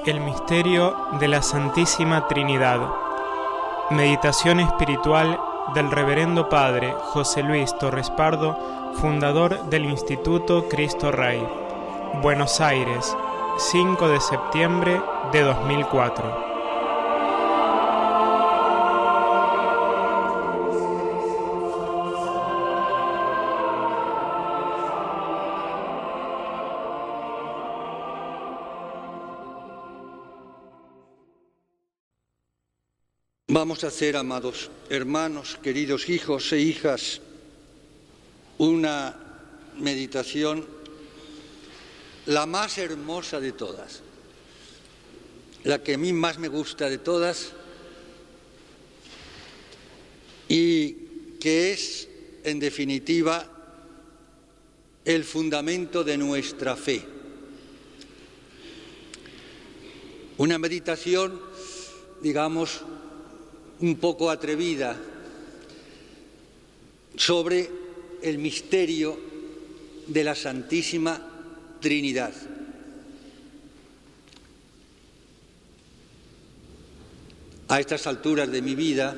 El misterio de la Santísima Trinidad. Meditación espiritual del Reverendo Padre José Luis Torres Pardo, fundador del Instituto Cristo Rey. Buenos Aires, 5 de septiembre de 2004. Vamos a hacer, amados hermanos, queridos hijos e hijas, una meditación, la más hermosa de todas, la que a mí más me gusta de todas y que es, en definitiva, el fundamento de nuestra fe. Una meditación, digamos, un poco atrevida sobre el misterio de la Santísima Trinidad. A estas alturas de mi vida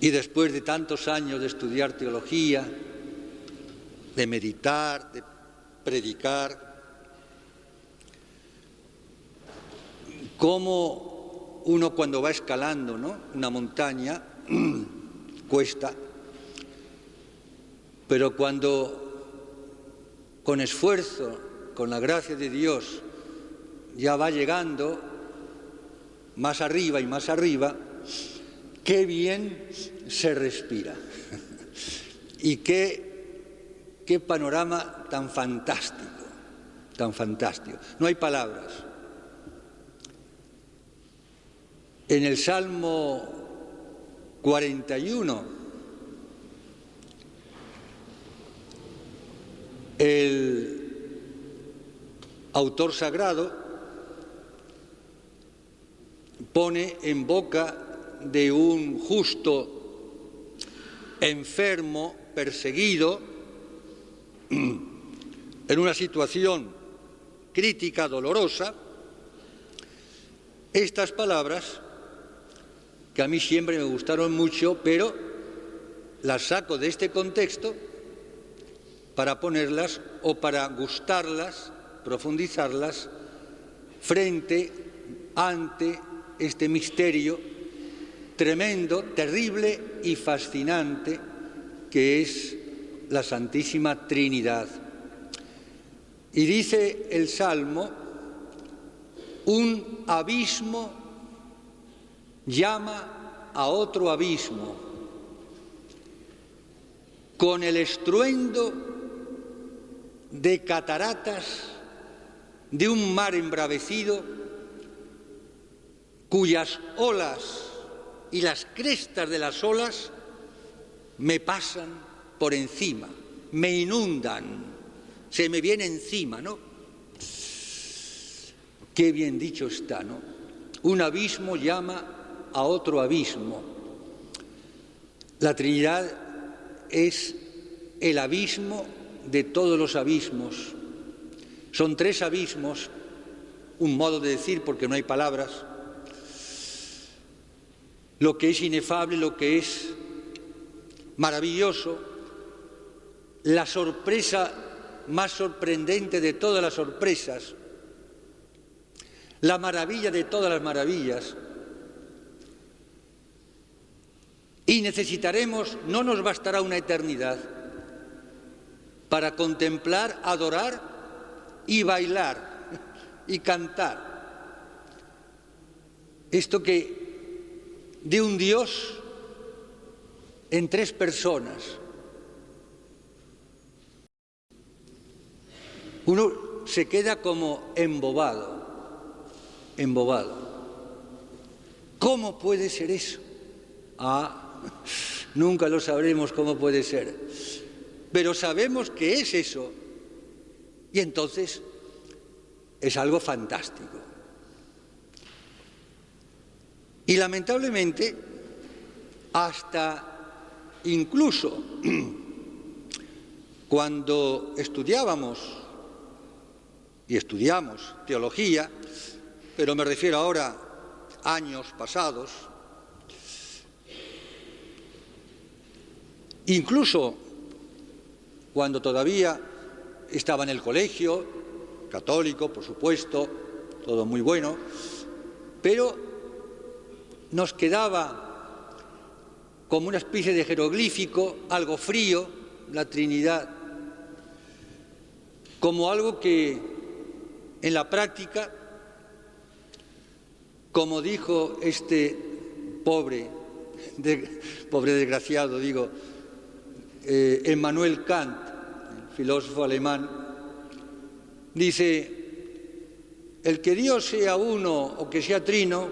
y después de tantos años de estudiar teología, de meditar, de predicar, cómo uno cuando va escalando, ¿no?, una montaña, cuesta, pero cuando con esfuerzo, con la gracia de Dios, ya va llegando más arriba y más arriba, qué bien se respira. Y qué panorama tan fantástico, tan fantástico. No hay palabras. En el Salmo 41, el autor sagrado pone en boca de un justo enfermo, perseguido, en una situación crítica, dolorosa, estas palabras que a mí siempre me gustaron mucho, pero las saco de este contexto para ponerlas o para gustarlas, profundizarlas, ante este misterio tremendo, terrible y fascinante que es la Santísima Trinidad. Y dice el Salmo: un abismo llama a otro abismo, con el estruendo de cataratas de un mar embravecido, cuyas olas y las crestas de las olas me pasan por encima, me inundan, se me viene encima, ¿no? Qué bien dicho está, ¿no? Un abismo llama a otro abismo. La Trinidad es el abismo de todos los abismos. Son tres abismos, un modo de decir porque no hay palabras. Lo que es inefable, lo que es maravilloso, la sorpresa más sorprendente de todas las sorpresas, la maravilla de todas las maravillas. Y necesitaremos, no nos bastará una eternidad para contemplar, adorar y bailar y cantar esto que de un Dios en tres personas. Uno se queda como embobado. ¿Cómo puede ser eso? Nunca lo sabremos cómo puede ser, pero sabemos que es eso, y entonces es algo fantástico. Y lamentablemente, hasta incluso cuando estudiábamos y estudiamos teología, pero me refiero ahora a años pasados, incluso cuando todavía estaba en el colegio, católico, por supuesto, todo muy bueno, pero nos quedaba como una especie de jeroglífico, algo frío, la Trinidad, como algo que en la práctica, como dijo este pobre desgraciado, digo, Immanuel Kant, el filósofo alemán, dice: el que Dios sea uno o que sea trino,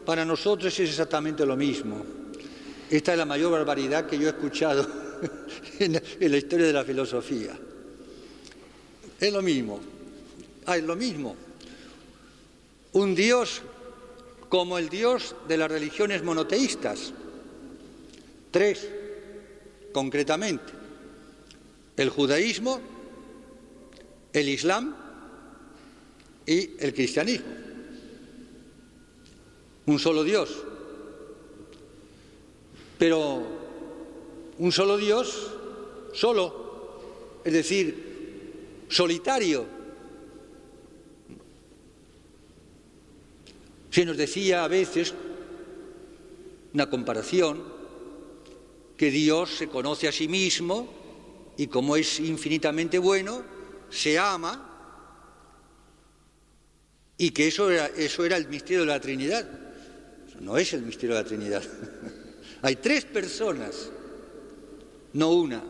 para nosotros es exactamente lo mismo. Esta es la mayor barbaridad que yo he escuchado en la historia de la filosofía. Es lo mismo. Es lo mismo. Un Dios como el Dios de las religiones monoteístas. 3, concretamente: el judaísmo, el islam y el cristianismo. Un solo Dios. Pero un solo Dios, solo, es decir, solitario. Se nos decía a veces, una comparación, que Dios se conoce a sí mismo y como es infinitamente bueno, se ama, y que eso era el misterio de la Trinidad. Eso no es el misterio de la Trinidad. Hay 3 personas, no una.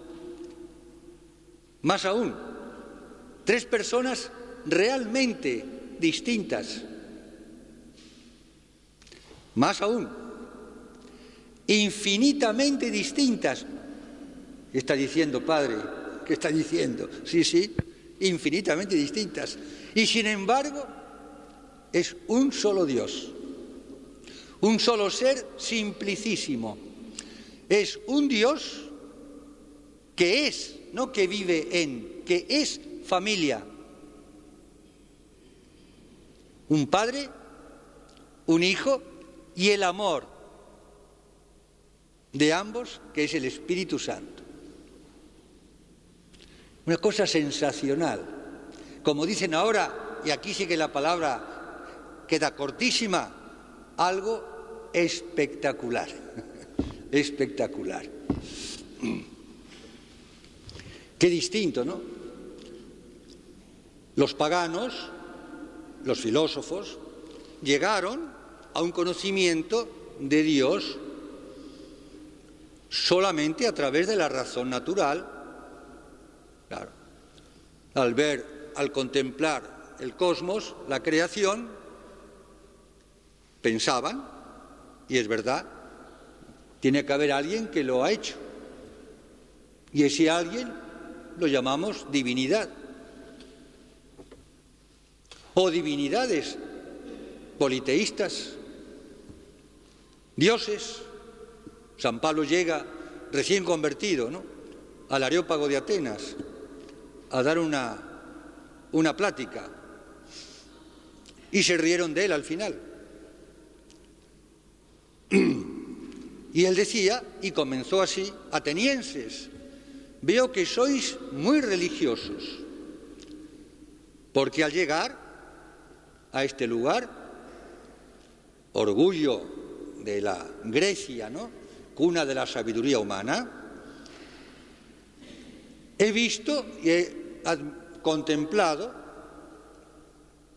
Más aún, 3 personas realmente distintas. Más aún, infinitamente distintas. ¿Qué está diciendo, Padre? ¿Qué está diciendo? Sí, infinitamente distintas. Y sin embargo, es un solo Dios, un solo ser simplicísimo. Es un Dios que es, no que vive en, que es familia. Un Padre, un Hijo y el amor de ambos, que es el Espíritu Santo. Una cosa sensacional. Como dicen ahora, y aquí sí que la palabra queda cortísima, algo espectacular. Espectacular. Qué distinto, ¿no? Los paganos, los filósofos, llegaron a un conocimiento de Dios solamente a través de la razón natural. Claro. Al contemplar el cosmos, la creación, pensaban, y es verdad, tiene que haber alguien que lo ha hecho. Y ese alguien lo llamamos divinidad. O divinidades politeístas, dioses. San Pablo llega recién convertido, ¿no?, al Areópago de Atenas a dar una plática, y se rieron de él al final. Y él decía, y comenzó así: atenienses, veo que sois muy religiosos, porque al llegar a este lugar, orgullo de la Grecia, ¿no?, cuna de la sabiduría humana, he visto y he contemplado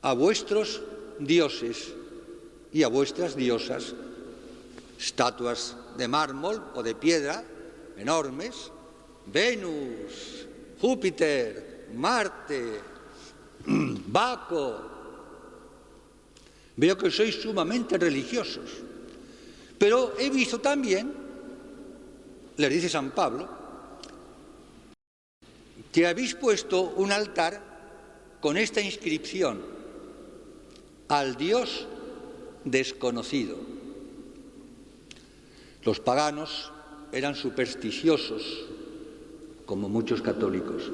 a vuestros dioses y a vuestras diosas, estatuas de mármol o de piedra enormes, Venus, Júpiter, Marte, Baco. Veo que sois sumamente religiosos, pero he visto también, les dice San Pablo, que habéis puesto un altar con esta inscripción: al Dios desconocido. Los paganos eran supersticiosos, como muchos católicos.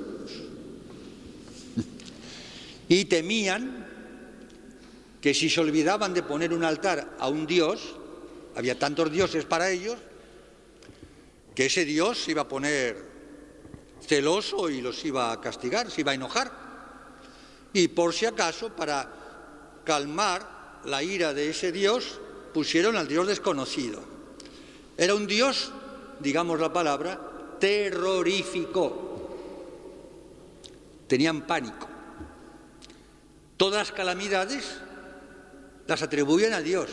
y temían que si se olvidaban de poner un altar a un dios, había tantos dioses para ellos, que ese dios se iba a poner celoso y los iba a castigar, se iba a enojar. Y por si acaso, para calmar la ira de ese dios, pusieron al dios desconocido. Era un dios, digamos la palabra, terrorífico. Tenían pánico. Todas las calamidades las atribuían a Dios,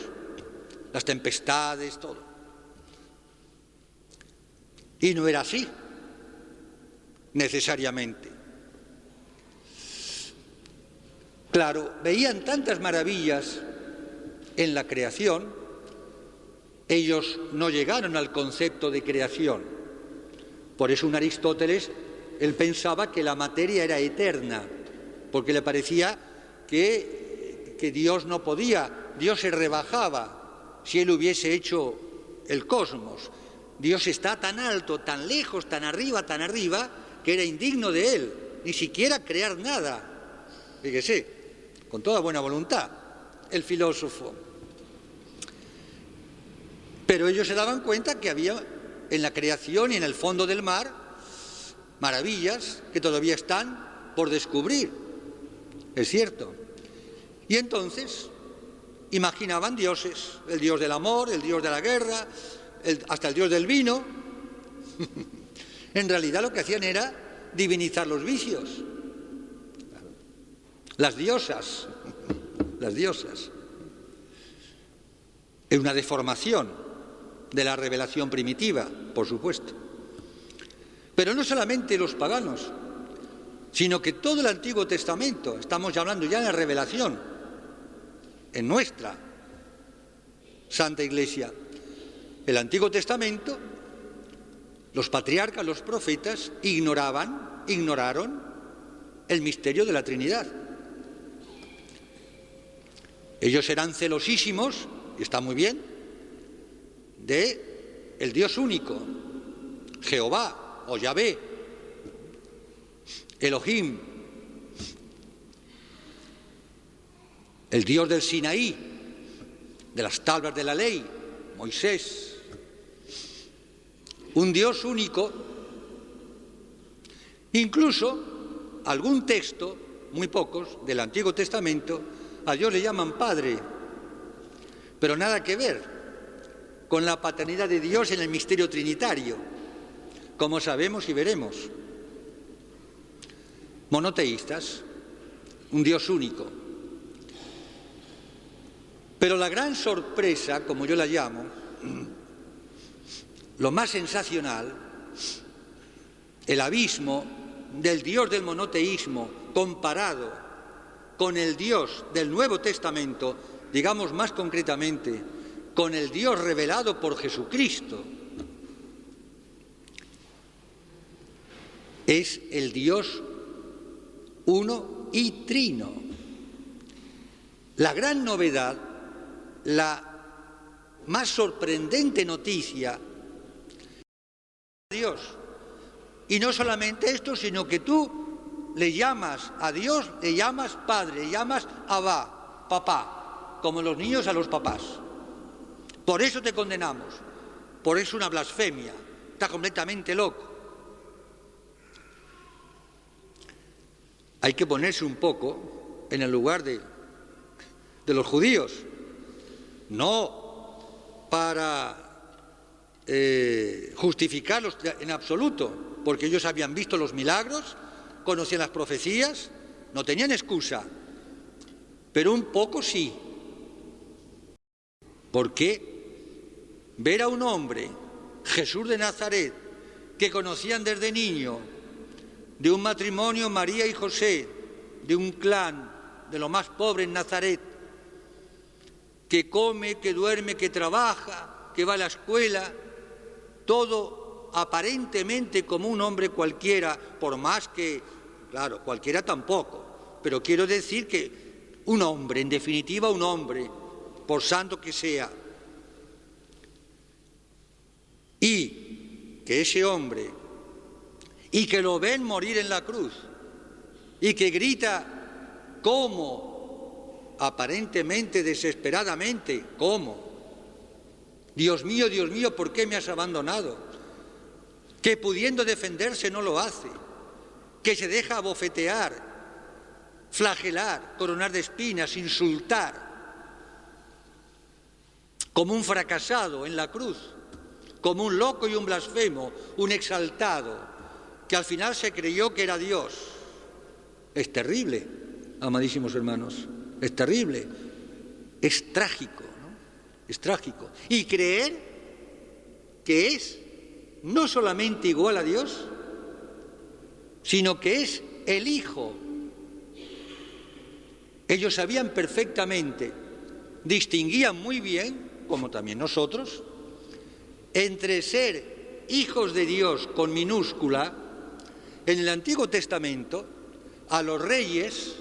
las tempestades, todo. Y no era así, necesariamente. Claro, veían tantas maravillas en la creación, ellos no llegaron al concepto de creación. Por eso un Aristóteles, él pensaba que la materia era eterna, porque le parecía que Dios no podía, Dios se rebajaba si él hubiese hecho el cosmos. Dios está tan alto, tan lejos, tan arriba, que era indigno de él, ni siquiera crear nada. Fíjese, con toda buena voluntad, el filósofo. Pero ellos se daban cuenta que había en la creación y en el fondo del mar maravillas que todavía están por descubrir. Es cierto. Y entonces imaginaban dioses, el dios del amor, el dios de la guerra, hasta el dios del vino. En realidad lo que hacían era divinizar los vicios. Las diosas. Es una deformación de la revelación primitiva, por supuesto. Pero no solamente los paganos, sino que todo el Antiguo Testamento, estamos hablando ya de la revelación, en nuestra Santa Iglesia. El Antiguo Testamento, los patriarcas, los profetas, ignoraron el misterio de la Trinidad. Ellos eran celosísimos, y está muy bien, de el Dios único, Jehová o Yahvé, Elohim, el Dios del Sinaí, de las tablas de la ley, Moisés, un Dios único. Incluso algún texto, muy pocos, del Antiguo Testamento, a Dios le llaman Padre, pero nada que ver con la paternidad de Dios en el misterio trinitario, como sabemos y veremos. Monoteístas, un Dios único. Pero la gran sorpresa, como yo la llamo, lo más sensacional, el abismo del Dios del monoteísmo comparado con el Dios del Nuevo Testamento, digamos más concretamente, con el Dios revelado por Jesucristo, es el Dios uno y trino. La gran novedad, la más sorprendente noticia, Dios. Y no solamente esto, sino que tú le llamas a Dios, le llamas Padre, le llamas Abba, papá, como los niños a los papás. Por eso te condenamos, por eso una blasfemia, está completamente loco. Hay que ponerse un poco en el lugar de los judíos, no para justificarlos en absoluto, porque ellos habían visto los milagros, conocían las profecías, no tenían excusa, pero un poco sí, porque ver a un hombre, Jesús de Nazaret, que conocían desde niño, de un matrimonio María y José, de un clan de lo más pobre en Nazaret, que come, que duerme, que trabaja, que va a la escuela, todo aparentemente como un hombre cualquiera, por más que, claro, cualquiera tampoco, pero quiero decir que un hombre, en definitiva un hombre, por santo que sea, y que ese hombre, y que lo ven morir en la cruz, y que grita ¿Cómo? Aparentemente, desesperadamente. ¿Cómo? Dios mío, ¿por qué me has abandonado? Que pudiendo defenderse no lo hace, que se deja abofetear, flagelar, coronar de espinas, insultar, como un fracasado en la cruz, como un loco y un blasfemo, un exaltado, que al final se creyó que era Dios. Es terrible, amadísimos hermanos, es terrible, es trágico, ¿no? Es trágico. Y creer que es no solamente igual a Dios, sino que es el Hijo. Ellos sabían perfectamente, distinguían muy bien, como también nosotros, entre ser hijos de Dios con minúscula. En el Antiguo Testamento, a los reyes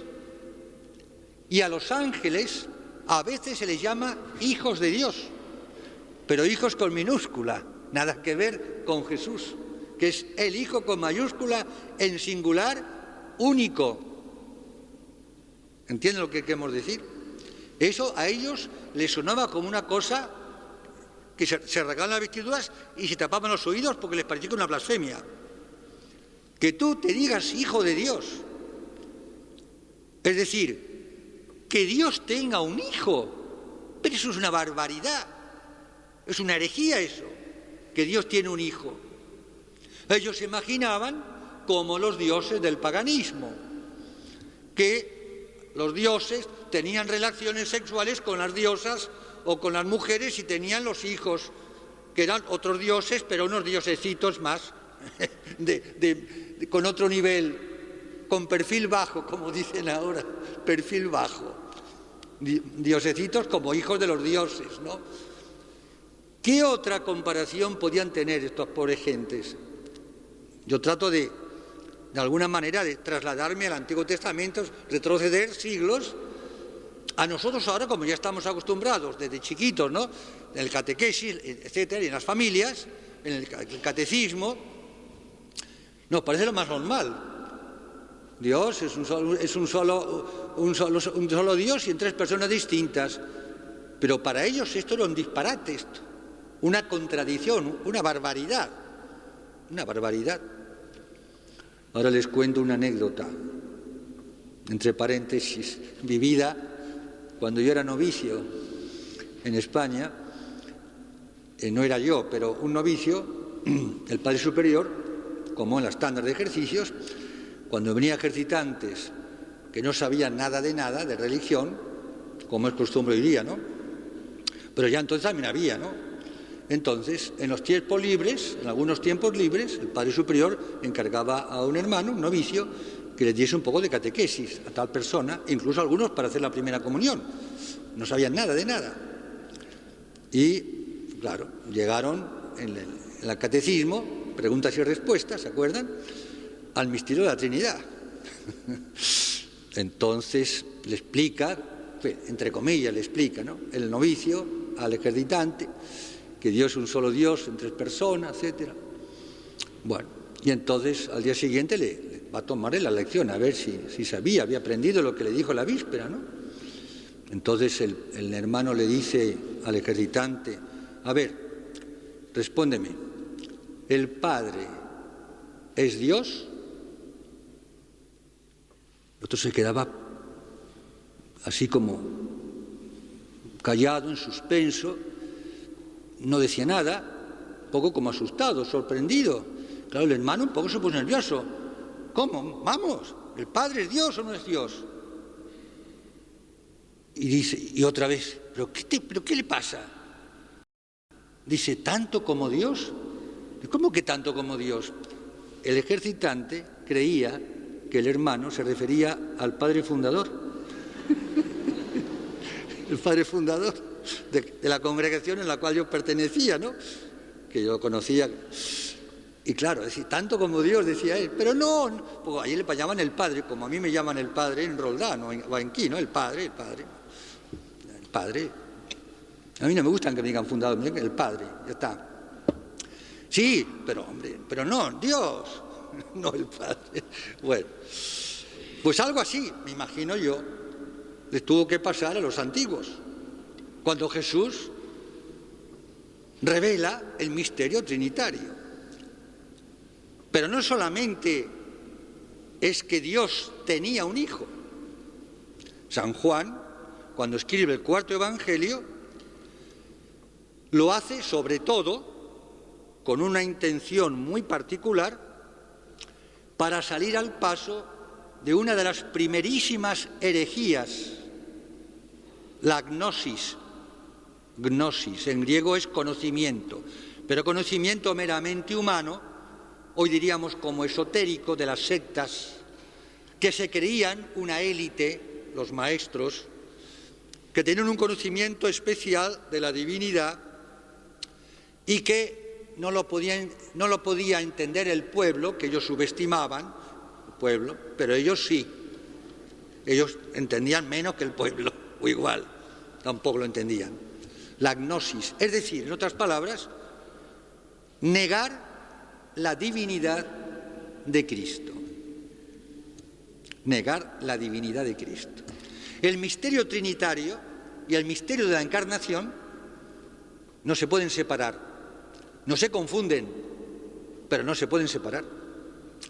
y a los ángeles a veces se les llama hijos de Dios, pero hijos con minúscula, nada que ver con Jesús, que es el Hijo con mayúscula, en singular, único. ¿Entienden lo que queremos decir? Eso a ellos les sonaba como una cosa que se rasgaban las vestiduras y se tapaban los oídos porque les parecía una blasfemia. Que tú te digas hijo de Dios. Es decir, que Dios tenga un hijo. Pero eso es una barbaridad. Es una herejía eso, que Dios tiene un hijo. Ellos se imaginaban como los dioses del paganismo, que los dioses tenían relaciones sexuales con las diosas o con las mujeres y tenían los hijos, que eran otros dioses, pero unos diosecitos más, con otro nivel, con perfil bajo, como dicen ahora, perfil bajo. Diosecitos como hijos de los dioses, ¿no? ¿Qué otra comparación podían tener estos pobres gentes? Yo trato de alguna manera de trasladarme al Antiguo Testamento, retroceder siglos. A nosotros ahora, como ya estamos acostumbrados desde chiquitos, ¿no?, en el catequesis, etcétera, y en las familias, en el catecismo, nos parece lo más normal. Dios es un solo Dios y en tres personas distintas. Pero para ellos esto era un disparate, una contradicción, una barbaridad. Una barbaridad. Ahora les cuento una anécdota, entre paréntesis, vivida cuando yo era novicio en España. No era yo, pero un novicio, el Padre Superior, como en las tandas de ejercicios, cuando venía ejercitantes que no sabían nada de religión, como es costumbre hoy día, ¿no? Pero ya entonces también había, ¿no? Entonces, en los tiempos libres, en algunos tiempos libres, el Padre Superior encargaba a un hermano, un novicio, que les diese un poco de catequesis a tal persona, incluso algunos para hacer la primera comunión. No sabían nada de nada. Y, claro, llegaron en el catecismo, preguntas y respuestas, ¿se acuerdan?, al misterio de la Trinidad. Entonces le explica, entre comillas le explica, ¿no?, el novicio al ejercitante, que Dios es un solo Dios en tres personas, etcétera. Bueno, y entonces al día siguiente le va a tomarle la lección, a ver si sabía, había aprendido lo que le dijo la víspera, ¿no? Entonces el hermano le dice al ejercitante: a ver, respóndeme, ¿el Padre es Dios? El otro se quedaba así como callado, en suspenso, no decía nada, un poco como asustado, sorprendido. Claro, el hermano un poco se puso nervioso. ¿Cómo? Vamos, ¿el Padre es Dios o no es Dios? Y dice, y otra vez, ¿pero qué le pasa? Dice, ¿tanto como Dios? ¿Cómo que tanto como Dios? El ejercitante creía que el hermano se refería al Padre Fundador. El Padre Fundador de la congregación en la cual yo pertenecía, ¿no?, que yo conocía. Y claro, decía, tanto como Dios, decía él, pero no, porque allí le llaman el Padre, como a mí me llaman el Padre en Roldán o en Quí, ¿no? El Padre. A mí no me gustan que me digan fundador, me digan el Padre, ya está. Sí, pero hombre, pero no, Dios, no el Padre. Bueno, Pues algo así, me imagino yo, les tuvo que pasar a los antiguos, cuando Jesús revela el misterio trinitario. Pero no solamente es que Dios tenía un hijo. San Juan, cuando escribe el cuarto Evangelio, lo hace sobre todo con una intención muy particular para salir al paso de una de las primerísimas herejías, la gnosis. Gnosis, en griego es conocimiento, pero conocimiento meramente humano, hoy diríamos como esotérico, de las sectas, que se creían una élite, los maestros, que tenían un conocimiento especial de la divinidad y que no lo podía entender el pueblo, que ellos subestimaban, el pueblo, pero ellos sí. Ellos entendían menos que el pueblo, o igual, tampoco lo entendían. La gnosis, es decir, en otras palabras, negar la divinidad de Cristo. Negar la divinidad de Cristo. El misterio trinitario y el misterio de la encarnación no se pueden separar, no se confunden, pero no se pueden separar.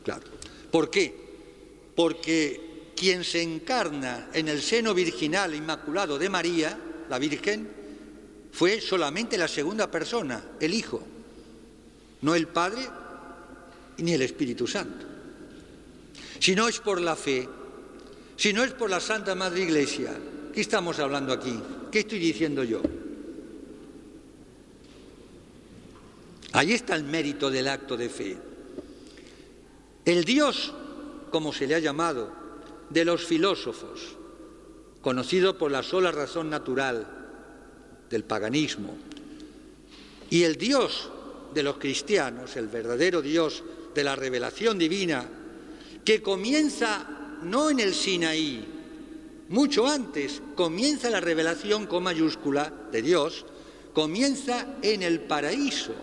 Claro. ¿Por qué? Porque quien se encarna en el seno virginal inmaculado de María, la Virgen, fue solamente la segunda persona, el Hijo, no el Padre ni el Espíritu Santo. Si no es por la fe, si no es por la Santa Madre Iglesia, ¿qué estamos hablando aquí? ¿Qué estoy diciendo yo? Ahí está el mérito del acto de fe. El Dios, como se le ha llamado, de los filósofos, conocido por la sola razón natural del paganismo, y el Dios de los cristianos, el verdadero Dios de la revelación divina, que comienza no en el Sinaí, mucho antes, comienza la revelación con mayúscula de Dios, comienza en el paraíso,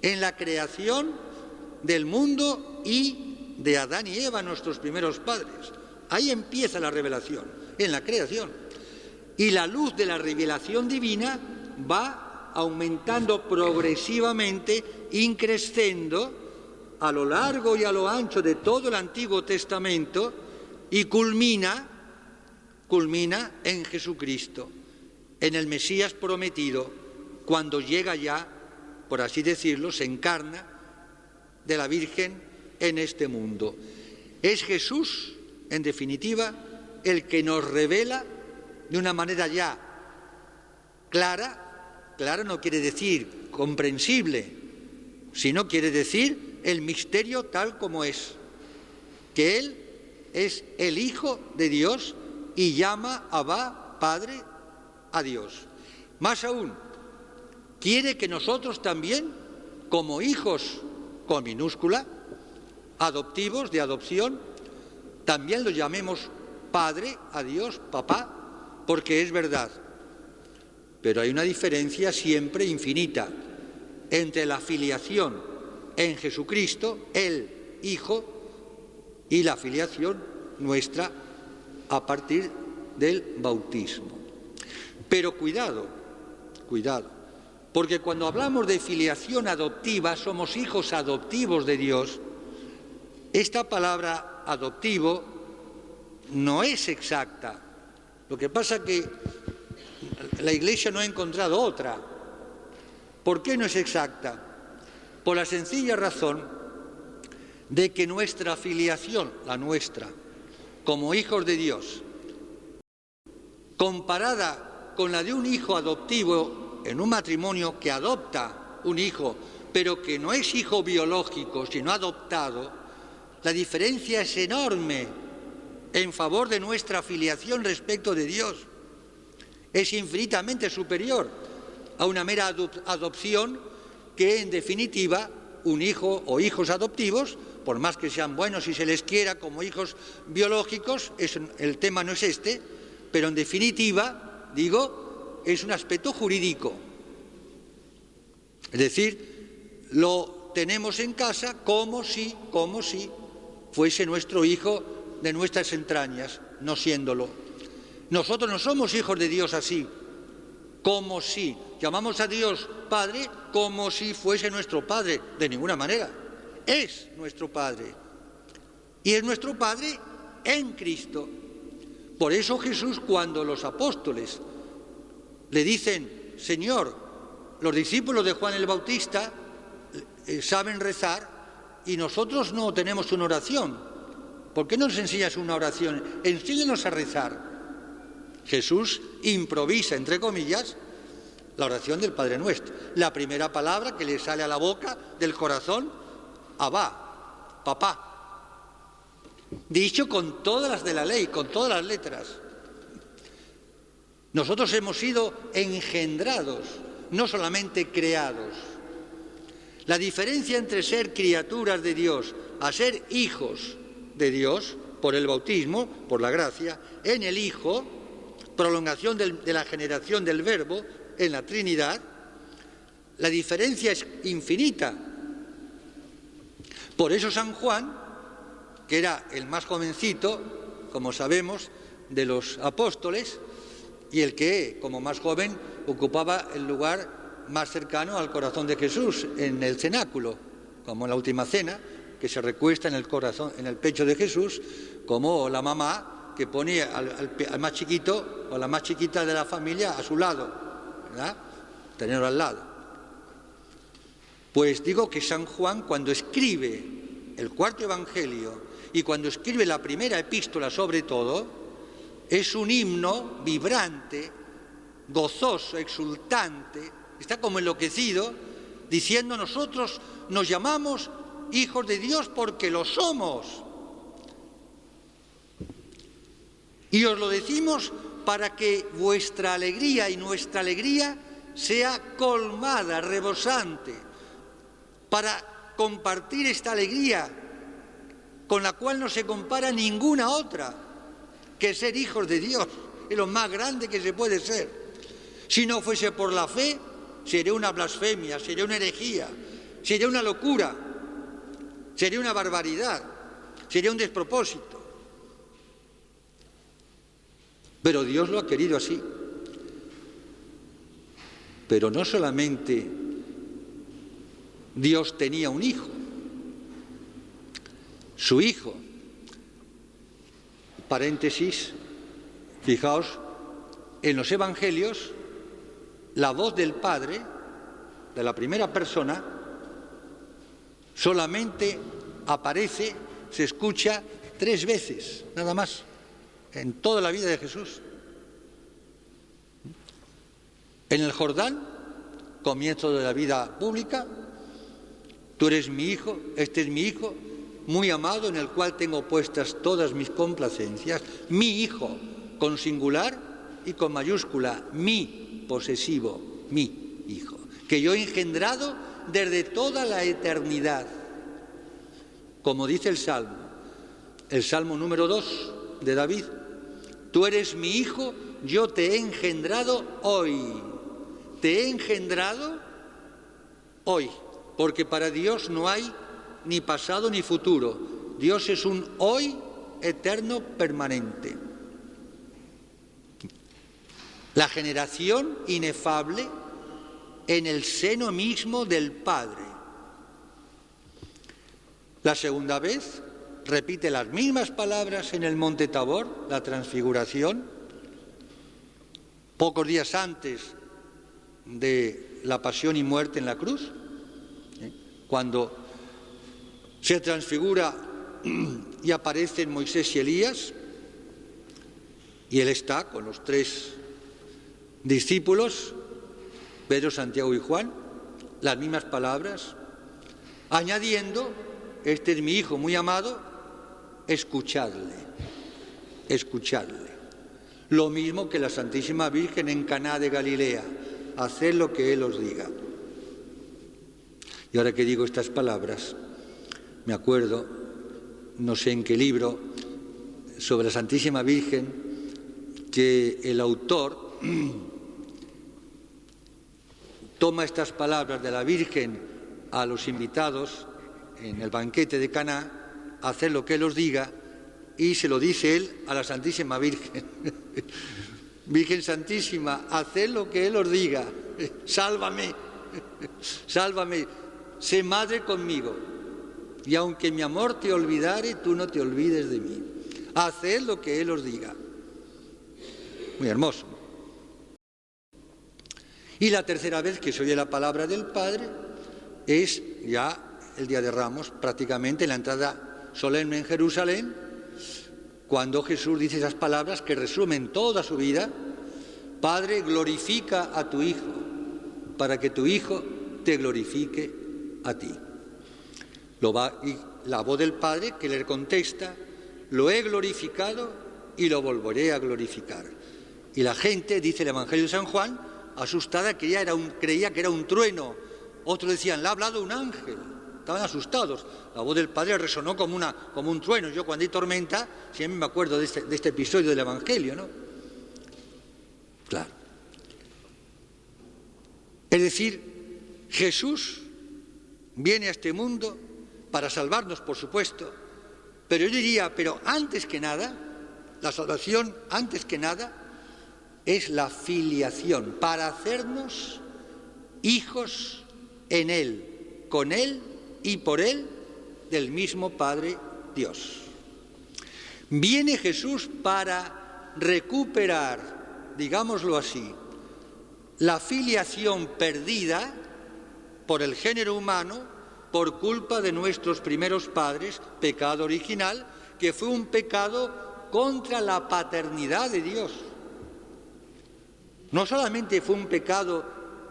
en la creación del mundo y de Adán y Eva, nuestros primeros padres. Ahí empieza la revelación, en la creación. Y la luz de la revelación divina va aumentando progresivamente, increscendo a lo largo y a lo ancho de todo el Antiguo Testamento y culmina en Jesucristo, en el Mesías prometido, cuando llega ya, por así decirlo, se encarna de la Virgen en este mundo. Es Jesús, en definitiva, el que nos revela de una manera ya clara no quiere decir comprensible, sino quiere decir el misterio tal como es, que Él es el Hijo de Dios y llama Abba, Padre, a Dios. Más aún, quiere que nosotros también, como hijos con minúscula, adoptivos, de adopción, también lo llamemos Padre a Dios, papá, porque es verdad. Pero hay una diferencia siempre infinita entre la filiación en Jesucristo, el Hijo, y la filiación nuestra a partir del bautismo. Pero cuidado, porque cuando hablamos de filiación adoptiva, somos hijos adoptivos de Dios. Esta palabra adoptivo no es exacta. Lo que pasa es que la Iglesia no ha encontrado otra. ¿Por qué no es exacta? Por la sencilla razón de que nuestra filiación, la nuestra, como hijos de Dios, comparada con la de un hijo adoptivo en un matrimonio que adopta un hijo, pero que no es hijo biológico, sino adoptado, la diferencia es enorme en favor de nuestra filiación respecto de Dios. Es infinitamente superior a una mera adopción que, en definitiva, un hijo o hijos adoptivos, por más que sean buenos y se les quiera como hijos biológicos, el tema no es este, pero en definitiva, digo, es un aspecto jurídico. Es decir, lo tenemos en casa como si fuese nuestro hijo de nuestras entrañas, no siéndolo. Nosotros no somos hijos de Dios así, como si. Llamamos a Dios Padre como si fuese nuestro Padre. De ninguna manera. Es nuestro Padre. Y es nuestro Padre en Cristo. Por eso Jesús, cuando los apóstoles le dicen, Señor, los discípulos de Juan el Bautista saben rezar y nosotros no tenemos una oración. ¿Por qué no nos enseñas una oración? Enséñanos a rezar. Jesús improvisa, entre comillas, la oración del Padre Nuestro. La primera palabra que le sale a la boca del corazón, Abba, papá. Dicho con todas las de la ley, con todas las letras. Nosotros hemos sido engendrados, no solamente creados. La diferencia entre ser criaturas de Dios a ser hijos de Dios, por el bautismo, por la gracia, en el Hijo, prolongación de la generación del Verbo, en la Trinidad, la diferencia es infinita. Por eso San Juan, que era el más jovencito, como sabemos, de los apóstoles, y el que, como más joven, ocupaba el lugar más cercano al corazón de Jesús, en el cenáculo, como en la última cena, que se recuesta en el corazón, en el pecho de Jesús, como la mamá que pone al más chiquito o la más chiquita de la familia a su lado, ¿verdad? Tenerlo al lado. Pues digo que San Juan, cuando escribe el cuarto Evangelio y cuando escribe la primera epístola sobre todo, es un himno vibrante, gozoso, exultante, está como enloquecido, diciendo nosotros nos llamamos hijos de Dios porque lo somos. Y os lo decimos para que vuestra alegría y nuestra alegría sea colmada, rebosante, para compartir esta alegría con la cual no se compara ninguna otra, que ser hijos de Dios, es lo más grande que se puede ser. Si no fuese por la fe, sería una blasfemia, sería una herejía, sería una locura, sería una barbaridad, sería un despropósito. Pero Dios lo ha querido así. Pero no solamente Dios tenía un hijo, su hijo, paréntesis, fijaos, en los evangelios, la voz del Padre, de la primera persona, solamente aparece, se escucha 3 veces, nada más, en toda la vida de Jesús. En el Jordán, comienzo de la vida pública, tú eres mi hijo, este es mi hijo, muy amado, en el cual tengo puestas todas mis complacencias, mi hijo, con singular y con mayúscula, mi posesivo, mi hijo, que yo he engendrado desde toda la eternidad. Como dice el Salmo número 2 de David, tú eres mi hijo, yo te he engendrado hoy. Te he engendrado hoy, porque para Dios no hay ni pasado ni futuro. Dios es un hoy eterno permanente. La generación inefable en el seno mismo del Padre. La segunda vez repite las mismas palabras en el Monte Tabor, la transfiguración, pocos días antes de la pasión y muerte en la cruz, cuando se transfigura y aparecen Moisés y Elías, y él está con los 3 discípulos, Pedro, Santiago y Juan, las mismas palabras, añadiendo, este es mi hijo muy amado, escuchadle, escuchadle. Lo mismo que la Santísima Virgen en Caná de Galilea, haced lo que Él os diga. Y ahora que digo estas palabras, me acuerdo, no sé en qué libro, sobre la Santísima Virgen, que el autor toma estas palabras de la Virgen a los invitados en el banquete de Caná, haced lo que Él os diga, y se lo dice él a la Santísima Virgen. Virgen Santísima, haced lo que Él os diga, sálvame, sálvame, sé madre conmigo, y aunque mi amor te olvidare, tú no te olvides de mí. Haced lo que Él os diga. Muy hermoso. Y la tercera vez que se oye la palabra del Padre es ya el Día de Ramos, prácticamente en la entrada solemne en Jerusalén, cuando Jesús dice esas palabras que resumen toda su vida: Padre, glorifica a tu Hijo, para que tu Hijo te glorifique a ti. Y la voz del Padre que le contesta: lo he glorificado y lo volveré a glorificar. Y la gente, dice el Evangelio de San Juan, asustada, creía que era un trueno. Otros decían: le ha hablado un ángel. Estaban asustados. La voz del Padre resonó como un trueno. Yo, cuando hay tormenta, siempre me acuerdo de este episodio del Evangelio, ¿no? Claro. Es decir, Jesús viene a este mundo para salvarnos, por supuesto, pero yo diría, pero antes que nada, la salvación, antes que nada, es la filiación, para hacernos hijos en Él, con Él y por Él, del mismo Padre Dios. Viene Jesús para recuperar, digámoslo así, la filiación perdida por el género humano por culpa de nuestros primeros padres, pecado original, que fue un pecado contra la paternidad de Dios. No solamente fue un pecado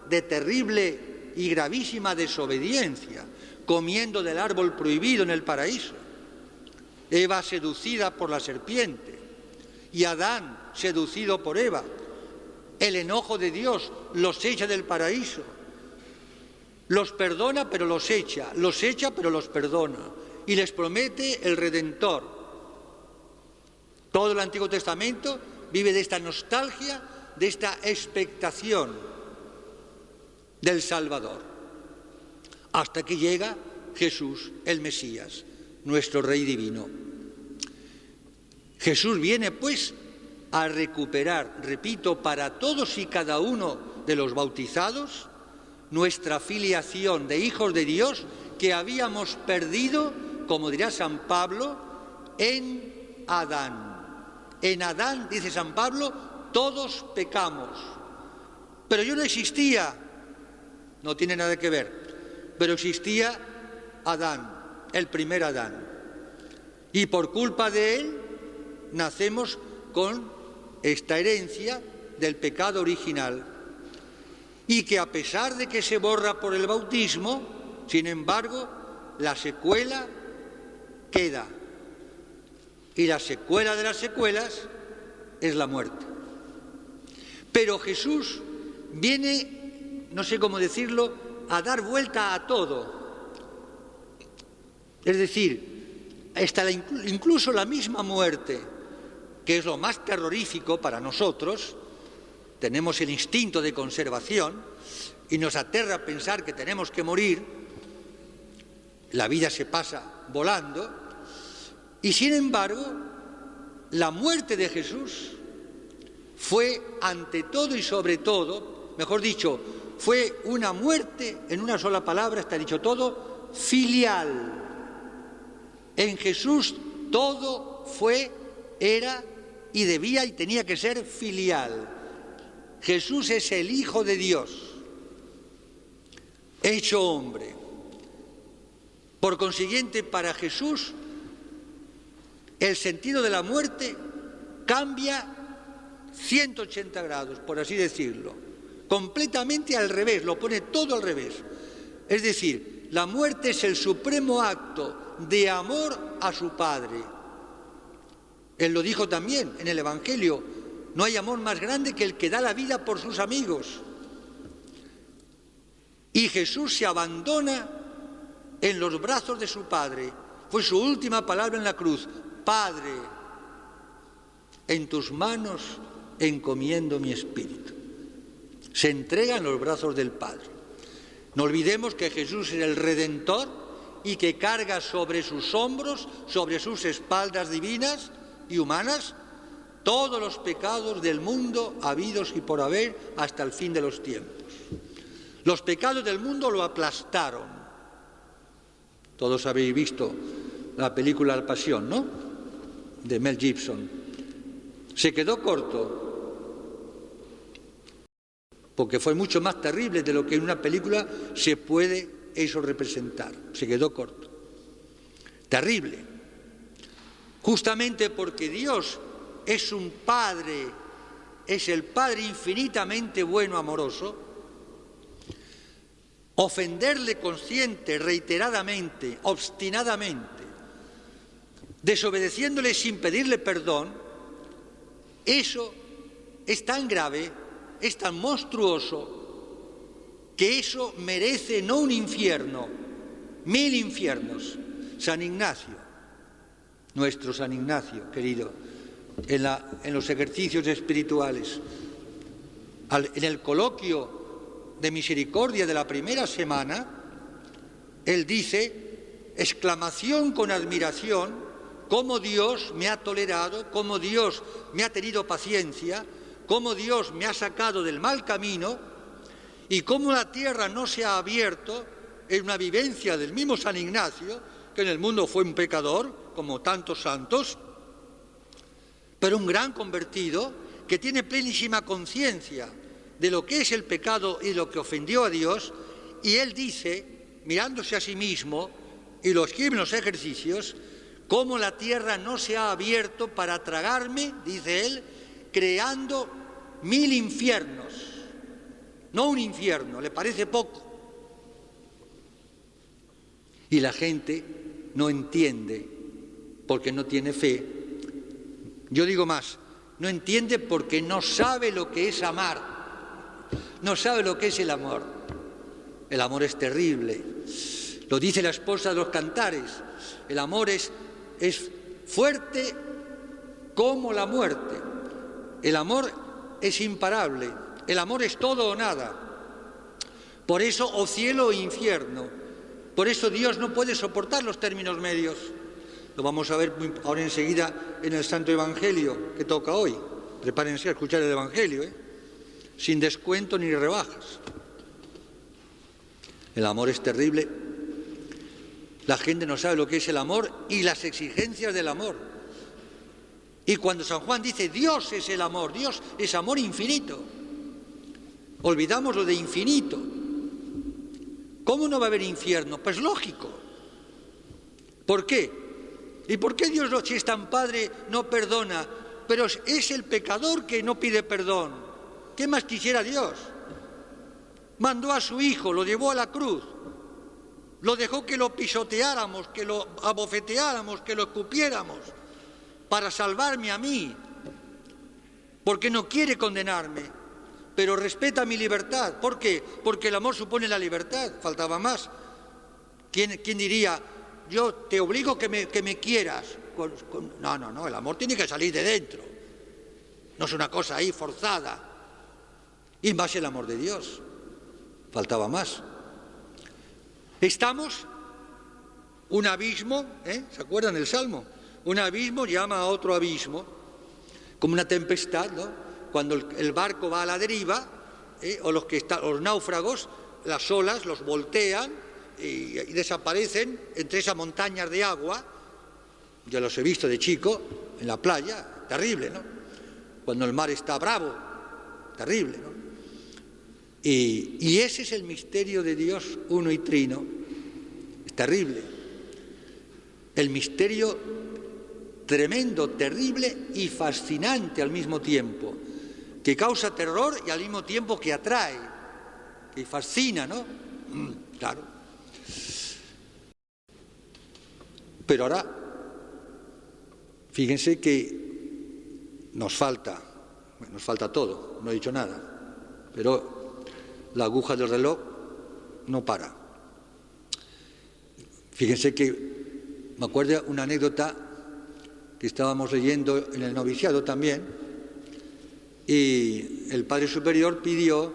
de terrible y gravísima desobediencia, comiendo del árbol prohibido en el paraíso, Eva seducida por la serpiente y Adán seducido por Eva. El enojo de Dios los echa del paraíso, los perdona pero los echa pero los perdona, y les promete el Redentor. Todo el Antiguo Testamento vive de esta nostalgia, de esta expectación del Salvador, hasta que llega Jesús, el Mesías, nuestro Rey Divino. Jesús viene, pues, a recuperar, repito, para todos y cada uno de los bautizados, nuestra filiación de hijos de Dios que habíamos perdido, como dirá San Pablo, en Adán. En Adán, dice San Pablo, todos pecamos. Pero yo no existía, no tiene nada que ver, pero existía Adán, el primer Adán. Y por culpa de él nacemos con esta herencia del pecado original, y que a pesar de que se borra por el bautismo, sin embargo, la secuela queda. Y la secuela de las secuelas es la muerte. Pero Jesús viene, no sé cómo decirlo, a dar vuelta a todo. Es decir, hasta incluso la misma muerte, que es lo más terrorífico para nosotros. Tenemos el instinto de conservación y nos aterra pensar que tenemos que morir. La vida se pasa volando y, sin embargo, la muerte de Jesús fue ante todo y sobre todo, mejor dicho, fue una muerte, en una sola palabra está dicho todo, filial. En Jesús todo fue, era y debía y tenía que ser filial. Jesús es el Hijo de Dios, hecho hombre. Por consiguiente, para Jesús, el sentido de la muerte cambia 180 grados, por así decirlo, completamente al revés, lo pone todo al revés. Es decir, la muerte es el supremo acto de amor a su Padre. Él lo dijo también en el Evangelio: no hay amor más grande que el que da la vida por sus amigos. Y Jesús se abandona en los brazos de su Padre. Fue su última palabra en la cruz: Padre, en tus manos encomiendo mi espíritu. Se entrega en los brazos del Padre. No olvidemos que Jesús es el Redentor y que carga sobre sus hombros, sobre sus espaldas divinas y humanas, todos los pecados del mundo habidos y por haber hasta el fin de los tiempos. Los pecados del mundo lo aplastaron. Todos habéis visto la película La Pasión, ¿no?, de Mel Gibson. Se quedó corto, porque fue mucho más terrible de lo que en una película se puede eso representar. Se quedó corto. Terrible. Justamente porque Dios es un Padre, es el Padre infinitamente bueno, amoroso, ofenderle consciente, reiteradamente, obstinadamente, desobedeciéndole sin pedirle perdón, eso es tan grave, es tan monstruoso, que eso merece no un infierno, 1000 infiernos. San Ignacio, nuestro San Ignacio, querido, en los ejercicios espirituales, en el coloquio de misericordia de la primera semana, él dice, exclamación con admiración, cómo Dios me ha tolerado, cómo Dios me ha tenido paciencia, cómo Dios me ha sacado del mal camino y cómo la tierra no se ha abierto en una vivencia del mismo San Ignacio, que en el mundo fue un pecador, como tantos santos, pero un gran convertido que tiene plenísima conciencia de lo que es el pecado y lo que ofendió a Dios, y él dice, mirándose a sí mismo, y lo escribe en los ejercicios, cómo la tierra no se ha abierto para tragarme, dice él, creando 1000 infiernos, no un infierno, le parece poco. Y la gente no entiende porque no tiene fe. Yo digo más, no entiende porque no sabe lo que es amar. No sabe lo que es el amor. El amor es terrible. Lo dice la esposa de los Cantares. El amor es fuerte como la muerte. El amor es imparable. El amor es todo o nada. Por eso, o cielo o infierno. Por eso Dios no puede soportar los términos medios. Lo vamos a ver ahora enseguida en el Santo Evangelio que toca hoy. Prepárense a escuchar el Evangelio, sin descuento ni rebajas. El amor es terrible. La gente no sabe lo que es el amor y las exigencias del amor. Y cuando San Juan dice Dios es el amor, Dios es amor infinito, olvidamos lo de infinito. ¿Cómo no va a haber infierno? Pues lógico. ¿Por qué? ¿Y por qué Dios, si es tan Padre, no perdona? Pero es el pecador que no pide perdón. ¿Qué más quisiera Dios? Mandó a su Hijo, lo llevó a la cruz, lo dejó que lo pisoteáramos, que lo abofeteáramos, que lo escupiéramos, para salvarme a mí, porque no quiere condenarme, pero respeta mi libertad. ¿Por qué? Porque el amor supone la libertad, faltaba más. ¿Quién diría, yo te obligo que me quieras? No, el amor tiene que salir de dentro, no es una cosa ahí forzada. Y más el amor de Dios. Faltaba más. Estamos, un abismo, ¿se acuerdan del Salmo? Un abismo llama a otro abismo, como una tempestad, ¿no? Cuando el barco va a la deriva, o los náufragos, las olas los voltean y desaparecen entre esas montañas de agua. Yo los he visto de chico en la playa, terrible, ¿no? Cuando el mar está bravo, terrible, ¿no? Y ese es el misterio de Dios uno y trino. Es terrible. El misterio tremendo, terrible y fascinante al mismo tiempo, que causa terror y al mismo tiempo que atrae, que fascina, ¿no? Claro. Pero ahora, fíjense que nos falta todo, no he dicho nada, pero la aguja del reloj no para. Fíjense que me acuerdo una anécdota que estábamos leyendo en el noviciado también, y el Padre Superior pidió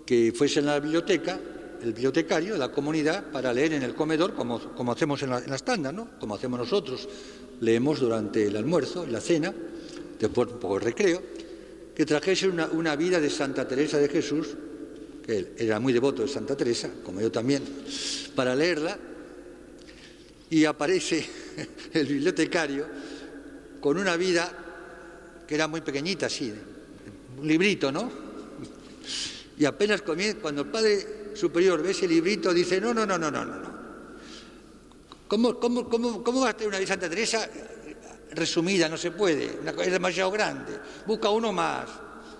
que fuese a la biblioteca el bibliotecario de la comunidad para leer en el comedor, como hacemos en las tandas, ¿no? Como hacemos nosotros. Leemos durante el almuerzo y la cena, después un poco de recreo, que trajese una vida de Santa Teresa de Jesús, que él era muy devoto de Santa Teresa, como yo también, para leerla, y aparece el bibliotecario con una vida que era muy pequeñita, así, un librito, ¿no? Y apenas comienza, cuando el Padre Superior ve ese librito, dice, no. ¿Cómo va a tener una vida de Santa Teresa resumida? No se puede, es demasiado grande. Busca uno más.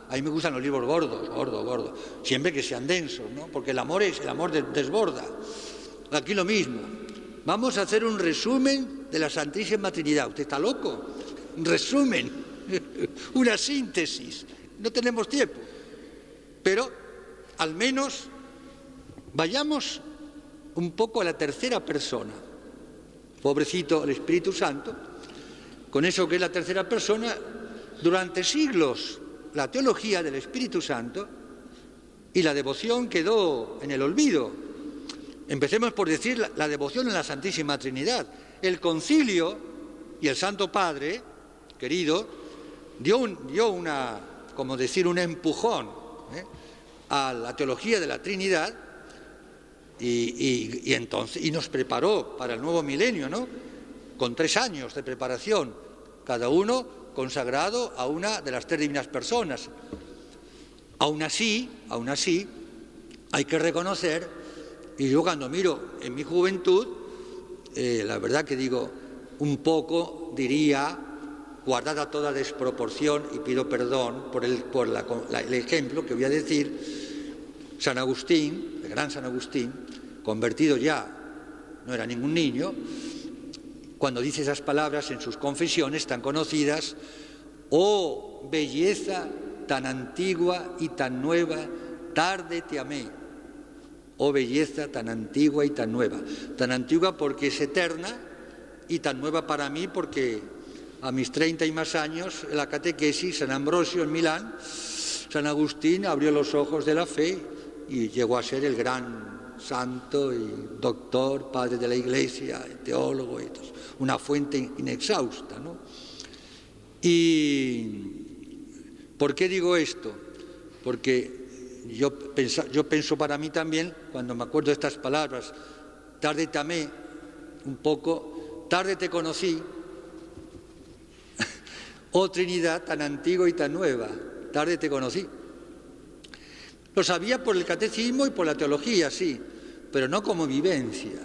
A mí me gustan los libros gordos, siempre que sean densos, ¿no? Porque el amor desborda. Aquí lo mismo. Vamos a hacer un resumen de la Santísima Trinidad. ¿Usted está loco? Un resumen, una síntesis. No tenemos tiempo. Pero al menos vayamos un poco a la tercera persona. Pobrecito el Espíritu Santo, con eso que es la tercera persona, durante siglos la teología del Espíritu Santo y la devoción quedó en el olvido. Empecemos por decir la devoción en la Santísima Trinidad. El Concilio y el Santo Padre, querido, dio un empujón a la teología de la Trinidad y nos preparó para el nuevo milenio, ¿no? Con 3 años de preparación, cada uno consagrado a una de las 3 divinas personas. Aún así, hay que reconocer, y yo cuando miro en mi juventud, la verdad que digo, un poco, diría, guardada toda desproporción, y pido perdón por el ejemplo que voy a decir, San Agustín, el gran San Agustín, convertido ya, no era ningún niño, cuando dice esas palabras en sus confesiones tan conocidas: «Oh belleza tan antigua y tan nueva, tarde te amé». Oh belleza tan antigua y tan nueva. Tan antigua porque es eterna y tan nueva para mí porque a mis 30 y más años, en la catequesis, San Ambrosio en Milán, San Agustín abrió los ojos de la fe y llegó a ser el gran santo y doctor, padre de la Iglesia, teólogo, y una fuente inexhausta, ¿no? ¿Y por qué digo esto? Porque yo pienso para mí también, cuando me acuerdo de estas palabras, tarde te amé, un poco, tarde te conocí, oh Trinidad tan antigua y tan nueva, tarde te conocí. Lo sabía por el catecismo y por la teología, sí, pero no como vivencia,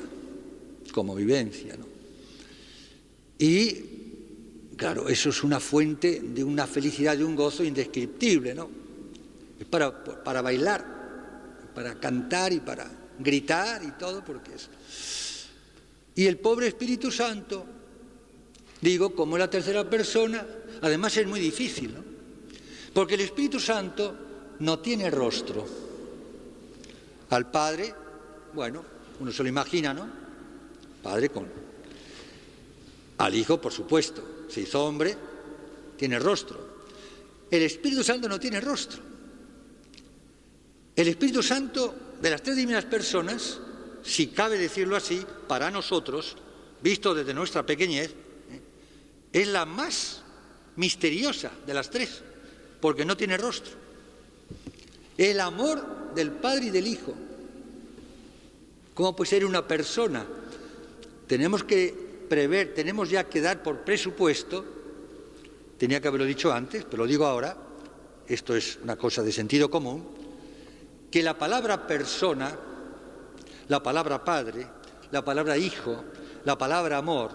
¿no? Y, claro, eso es una fuente de una felicidad, de un gozo indescriptible, ¿no? Es para bailar, para cantar y para gritar y todo, porque es. Y el pobre Espíritu Santo, digo, como la tercera persona, además es muy difícil, ¿no? Porque el Espíritu Santo no tiene rostro. Al Padre, bueno, uno se lo imagina, ¿no? Padre con. Al Hijo, por supuesto, se hizo hombre, tiene rostro. El Espíritu Santo no tiene rostro. El Espíritu Santo, de las 3 divinas personas, si cabe decirlo así, para nosotros, visto desde nuestra pequeñez, es la más misteriosa de las 3, porque no tiene rostro. El amor del Padre y del Hijo. ¿Cómo puede ser una persona? Tenemos que prever, tenemos ya que dar por presupuesto, tenía que haberlo dicho antes, pero lo digo ahora, esto es una cosa de sentido común, que la palabra persona, la palabra Padre, la palabra Hijo, la palabra amor,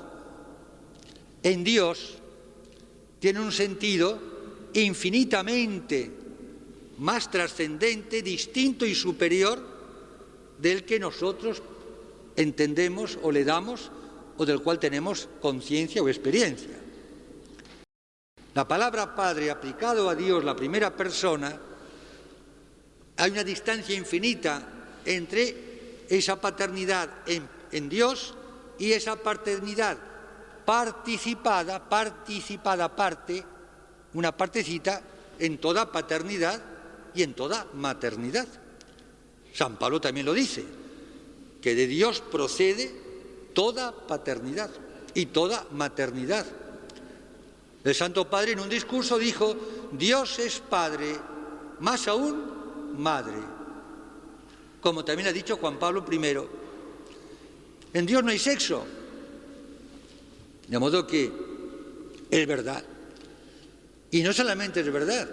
en Dios tiene un sentido infinitamente más trascendente, distinto y superior del que nosotros entendemos o le damos o del cual tenemos conciencia o experiencia. La palabra Padre aplicado a Dios, la primera persona, hay una distancia infinita entre esa paternidad en Dios y esa paternidad participada parte, una partecita en toda paternidad y en toda maternidad. San Pablo también lo dice, que de Dios procede toda paternidad y toda maternidad. El Santo Padre en un discurso dijo: Dios es Padre, más aún Madre. Como también ha dicho Juan Pablo I, en Dios no hay sexo. De modo que es verdad. Y no solamente es verdad,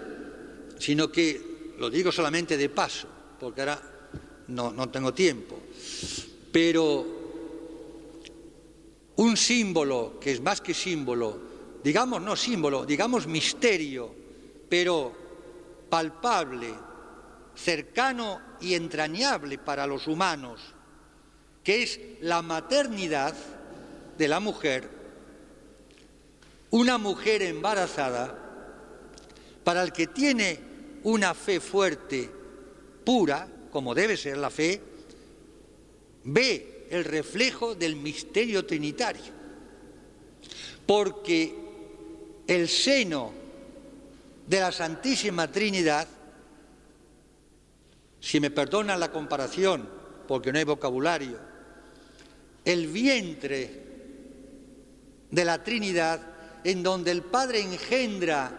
sino que, lo digo solamente de paso, porque ahora no tengo tiempo, pero un símbolo que es más que símbolo, digamos no símbolo, digamos misterio, pero palpable, cercano y entrañable para los humanos, que es la maternidad de la mujer, una mujer embarazada, para el que tiene una fe fuerte, pura, como debe ser la fe, ve el reflejo del misterio trinitario, porque el seno de la Santísima Trinidad, si me perdonan la comparación, porque no hay vocabulario, el vientre de la Trinidad, en donde el Padre engendra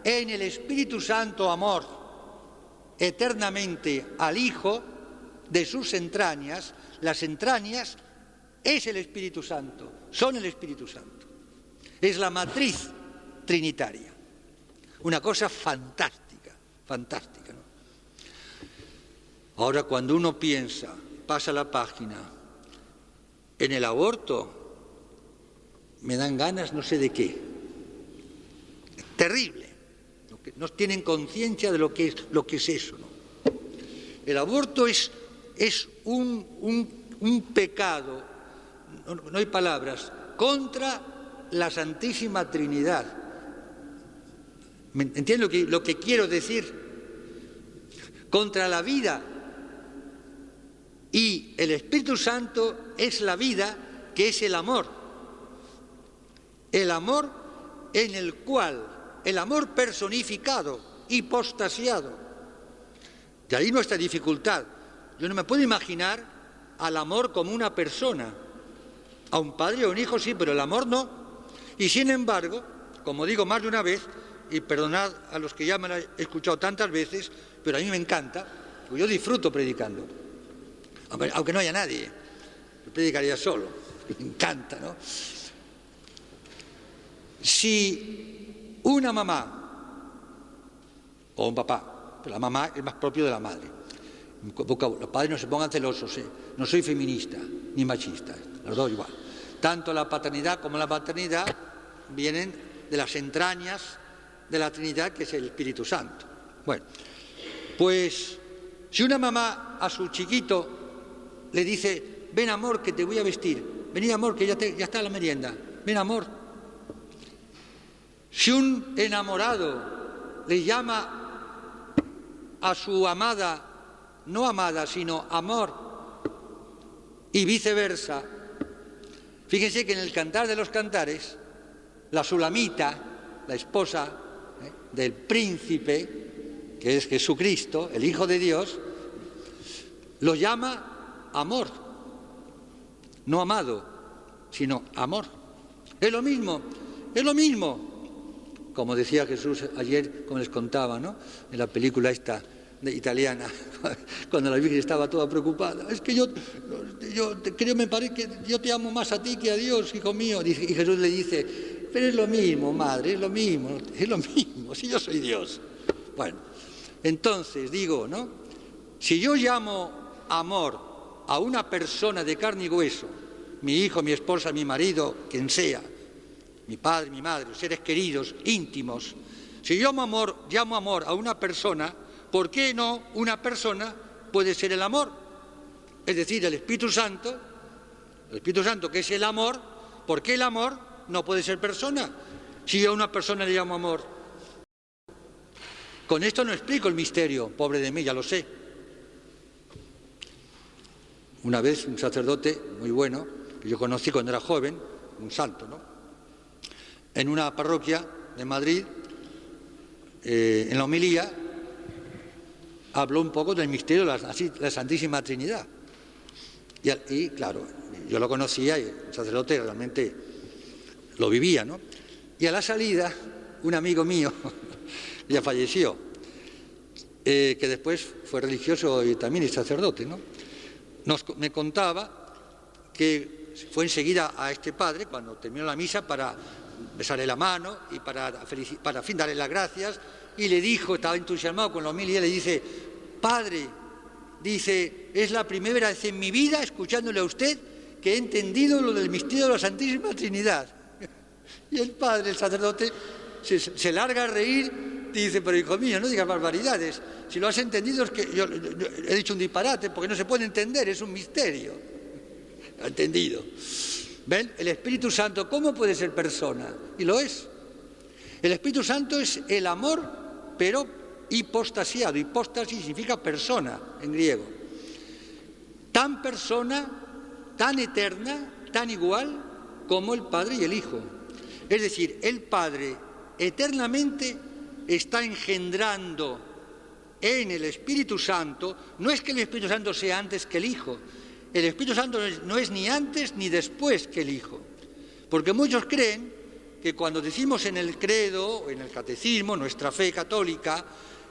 en el Espíritu Santo amor eternamente al Hijo de sus entrañas. Las entrañas es el Espíritu Santo, son el Espíritu Santo. Es la matriz trinitaria. Una cosa fantástica, fantástica, ¿no? Ahora, cuando uno piensa, pasa la página, en el aborto, me dan ganas no sé de qué. Es terrible. No tienen conciencia de lo que es eso, ¿no? El aborto es un pecado, no hay palabras, contra la Santísima Trinidad. ¿Entienden lo que quiero decir? Contra la vida. Y el Espíritu Santo es la vida, que es el amor. El amor en el cual, el amor personificado, hipostasiado. De ahí nuestra dificultad. Yo no me puedo imaginar al amor como una persona. A un padre o un hijo sí, pero el amor no. Y sin embargo, como digo más de una vez, y perdonad a los que ya me lo han escuchado tantas veces, pero a mí me encanta, porque yo disfruto predicando. Aunque no haya nadie, yo predicaría solo. Me encanta, ¿no? Si una mamá o un papá, pero la mamá es más propio de la madre, los padres no se pongan celosos, no soy feminista ni machista, los dos igual. Tanto la paternidad como la maternidad vienen de las entrañas de la Trinidad, que es el Espíritu Santo. Bueno, pues si una mamá a su chiquito le dice: ven amor que te voy a vestir, vení amor que ya está la merienda, ven amor. Si un enamorado le llama a su amada, no amada, sino amor, y viceversa, fíjense que en el Cantar de los Cantares, la Sulamita, la esposa del príncipe, que es Jesucristo, el Hijo de Dios, lo llama amor, no amado, sino amor. Es lo mismo, es lo mismo. Como decía Jesús ayer, como les contaba, ¿no?, en la película esta italiana, cuando la Virgen estaba toda preocupada: es que yo creo, me parece que yo te amo más a ti que a Dios, hijo mío. Y Jesús le dice: pero es lo mismo, madre, es lo mismo, si yo soy Dios. Bueno, entonces digo, ¿no?, si yo llamo amor a una persona de carne y hueso, mi hijo, mi esposa, mi marido, quien sea, mi padre, mi madre, seres queridos, íntimos, si yo llamo amor a una persona, ¿por qué no una persona puede ser el amor? Es decir, el Espíritu Santo que es el amor, ¿por qué el amor no puede ser persona? Si yo a una persona le llamo amor. Con esto no explico el misterio, pobre de mí, ya lo sé. Una vez un sacerdote muy bueno, que yo conocí cuando era joven, un santo, ¿no?, en una parroquia de Madrid, en la homilía, habló un poco del misterio de la Santísima Trinidad. Y claro, yo lo conocía y el sacerdote realmente lo vivía, ¿no? Y a la salida, un amigo mío, ya falleció, que después fue religioso y también es sacerdote, ¿no? Me contaba que fue enseguida a este padre, cuando terminó la misa, para besarle la mano y para fin darle las gracias, y le dijo, estaba entusiasmado con la homilía, le dice: padre, dice, es la primera vez en mi vida, escuchándole a usted, que he entendido lo del misterio de la Santísima Trinidad. Y el padre, el sacerdote, se larga a reír, dice: pero hijo mío, no digas barbaridades, si lo has entendido es que yo he dicho un disparate, porque no se puede entender, es un misterio. ¿Ha entendido? ¿Ven? El Espíritu Santo, ¿cómo puede ser persona? Y lo es. El Espíritu Santo es el amor, pero hipostasiado. Hipóstasis significa persona en griego. Tan persona, tan eterna, tan igual como el Padre y el Hijo. Es decir, el Padre eternamente está engendrando en el Espíritu Santo. No es que el Espíritu Santo sea antes que el Hijo. El Espíritu Santo no es ni antes ni después que el Hijo. Porque muchos creen que cuando decimos en el credo, en el catecismo, nuestra fe católica,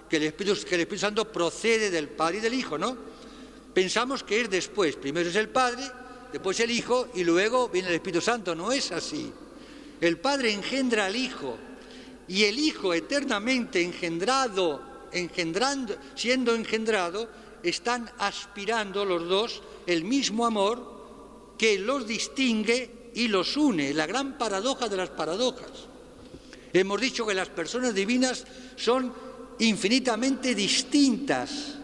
que el Espíritu Santo procede del Padre y del Hijo, ¿no? Pensamos que es después. Primero es el Padre, después el Hijo y luego viene el Espíritu Santo. No es así. El Padre engendra al Hijo y el Hijo eternamente siendo engendrado, están aspirando los dos el mismo amor que los distingue y los une. La gran paradoja de las paradojas. Hemos dicho que las personas divinas son infinitamente distintas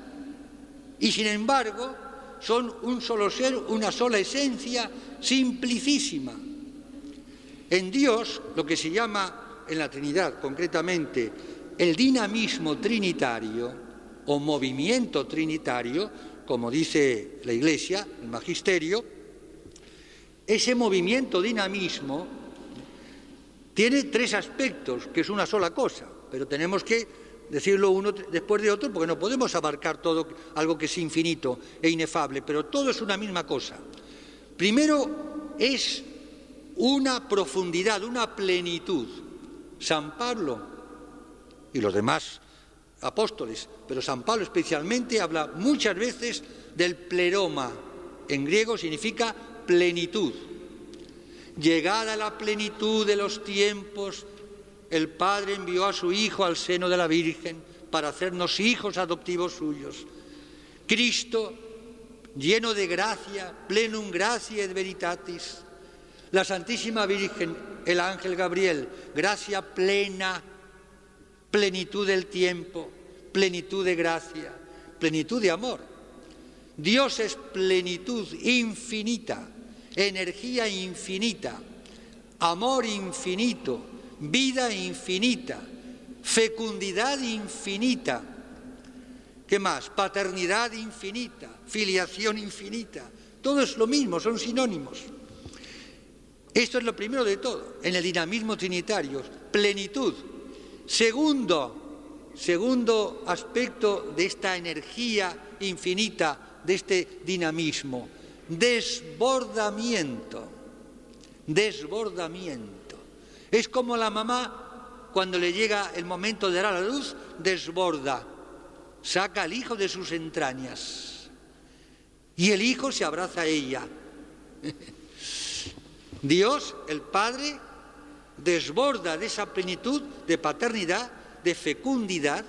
y sin embargo son un solo ser, una sola esencia simplicísima. En Dios, lo que se llama en la Trinidad concretamente el dinamismo trinitario o movimiento trinitario, como dice la Iglesia, el Magisterio, ese movimiento dinamismo tiene tres aspectos, que es una sola cosa, pero tenemos que decirlo uno después de otro porque no podemos abarcar todo, algo que es infinito e inefable, pero todo es una misma cosa. Primero es una profundidad, una plenitud. San Pablo y los demás apóstoles, pero San Pablo especialmente habla muchas veces del pleroma. En griego significa plenitud. Llegada a la plenitud de los tiempos, el Padre envió a su Hijo al seno de la Virgen para hacernos hijos adoptivos suyos. Cristo, lleno de gracia, plenum gratiae et veritatis. La Santísima Virgen, el ángel Gabriel, gracia plena, plenitud del tiempo, plenitud de gracia, plenitud de amor. Dios es plenitud infinita, energía infinita, amor infinito, vida infinita, fecundidad infinita. ¿Qué más? Paternidad infinita, filiación infinita. Todo es lo mismo, son sinónimos. Esto es lo primero de todo, en el dinamismo trinitario, plenitud. Segundo aspecto de esta energía infinita, de este dinamismo, desbordamiento. Desbordamiento. Es como la mamá, cuando le llega el momento de dar a la luz, desborda, saca al hijo de sus entrañas y el hijo se abraza a ella. Dios, el Padre, desborda de esa plenitud de paternidad, de fecundidad,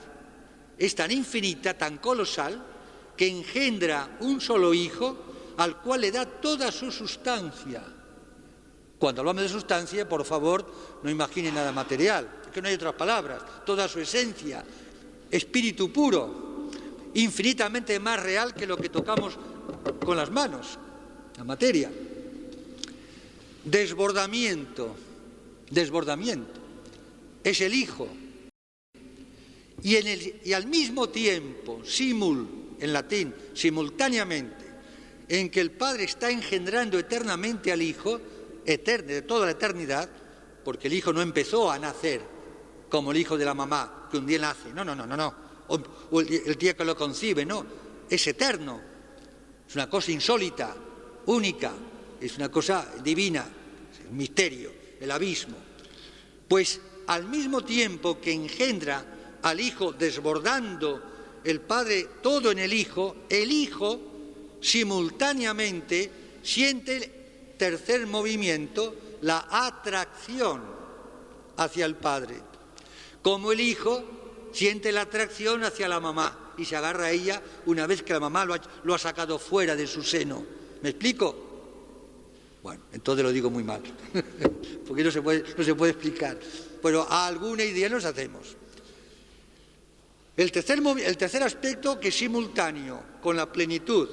es tan infinita, tan colosal, que engendra un solo hijo al cual le da toda su sustancia. Cuando hablamos de sustancia, por favor, no imaginen nada material, es que no hay otras palabras, toda su esencia, espíritu puro, infinitamente más real que lo que tocamos con las manos, la materia. Desbordamiento, es el Hijo. Y al mismo tiempo, en latín, simultáneamente, en que el Padre está engendrando eternamente al Hijo, de toda la eternidad, porque el Hijo no empezó a nacer como el hijo de la mamá, que un día nace, no, o el día que lo concibe, no, es eterno, es una cosa insólita, única, es una cosa divina, es el misterio, el abismo. Pues al mismo tiempo que engendra al Hijo desbordando el Padre todo en el Hijo simultáneamente siente el tercer movimiento, la atracción hacia el Padre. Como el Hijo siente la atracción hacia la mamá y se agarra a ella una vez que la mamá lo ha sacado fuera de su seno. ¿Me explico? Bueno, entonces lo digo muy mal, porque no se puede explicar, pero a alguna idea nos hacemos. El tercer aspecto, que es simultáneo con la plenitud,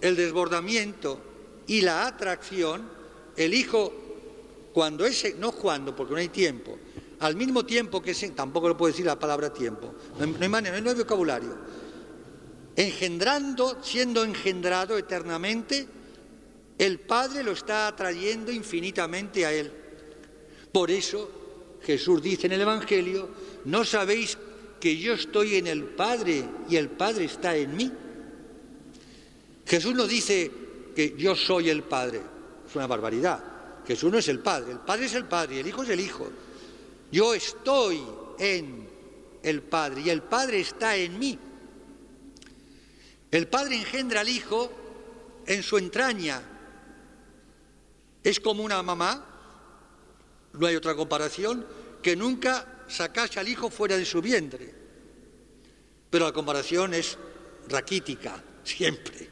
el desbordamiento y la atracción, el Hijo, porque no hay tiempo, al mismo tiempo que tampoco lo puedo decir la palabra tiempo, no hay manera, no hay vocabulario, siendo engendrado eternamente, el Padre lo está atrayendo infinitamente a Él. Por eso Jesús dice en el Evangelio: ¿no sabéis que yo estoy en el Padre y el Padre está en mí? Jesús no dice que yo soy el Padre, es una barbaridad. Jesús no es el Padre es el Padre y el Hijo es el Hijo. Yo estoy en el Padre y el Padre está en mí. El Padre engendra al Hijo en su entraña. Es como una mamá, no hay otra comparación, que nunca sacase al Hijo fuera de su vientre. Pero la comparación es raquítica, siempre.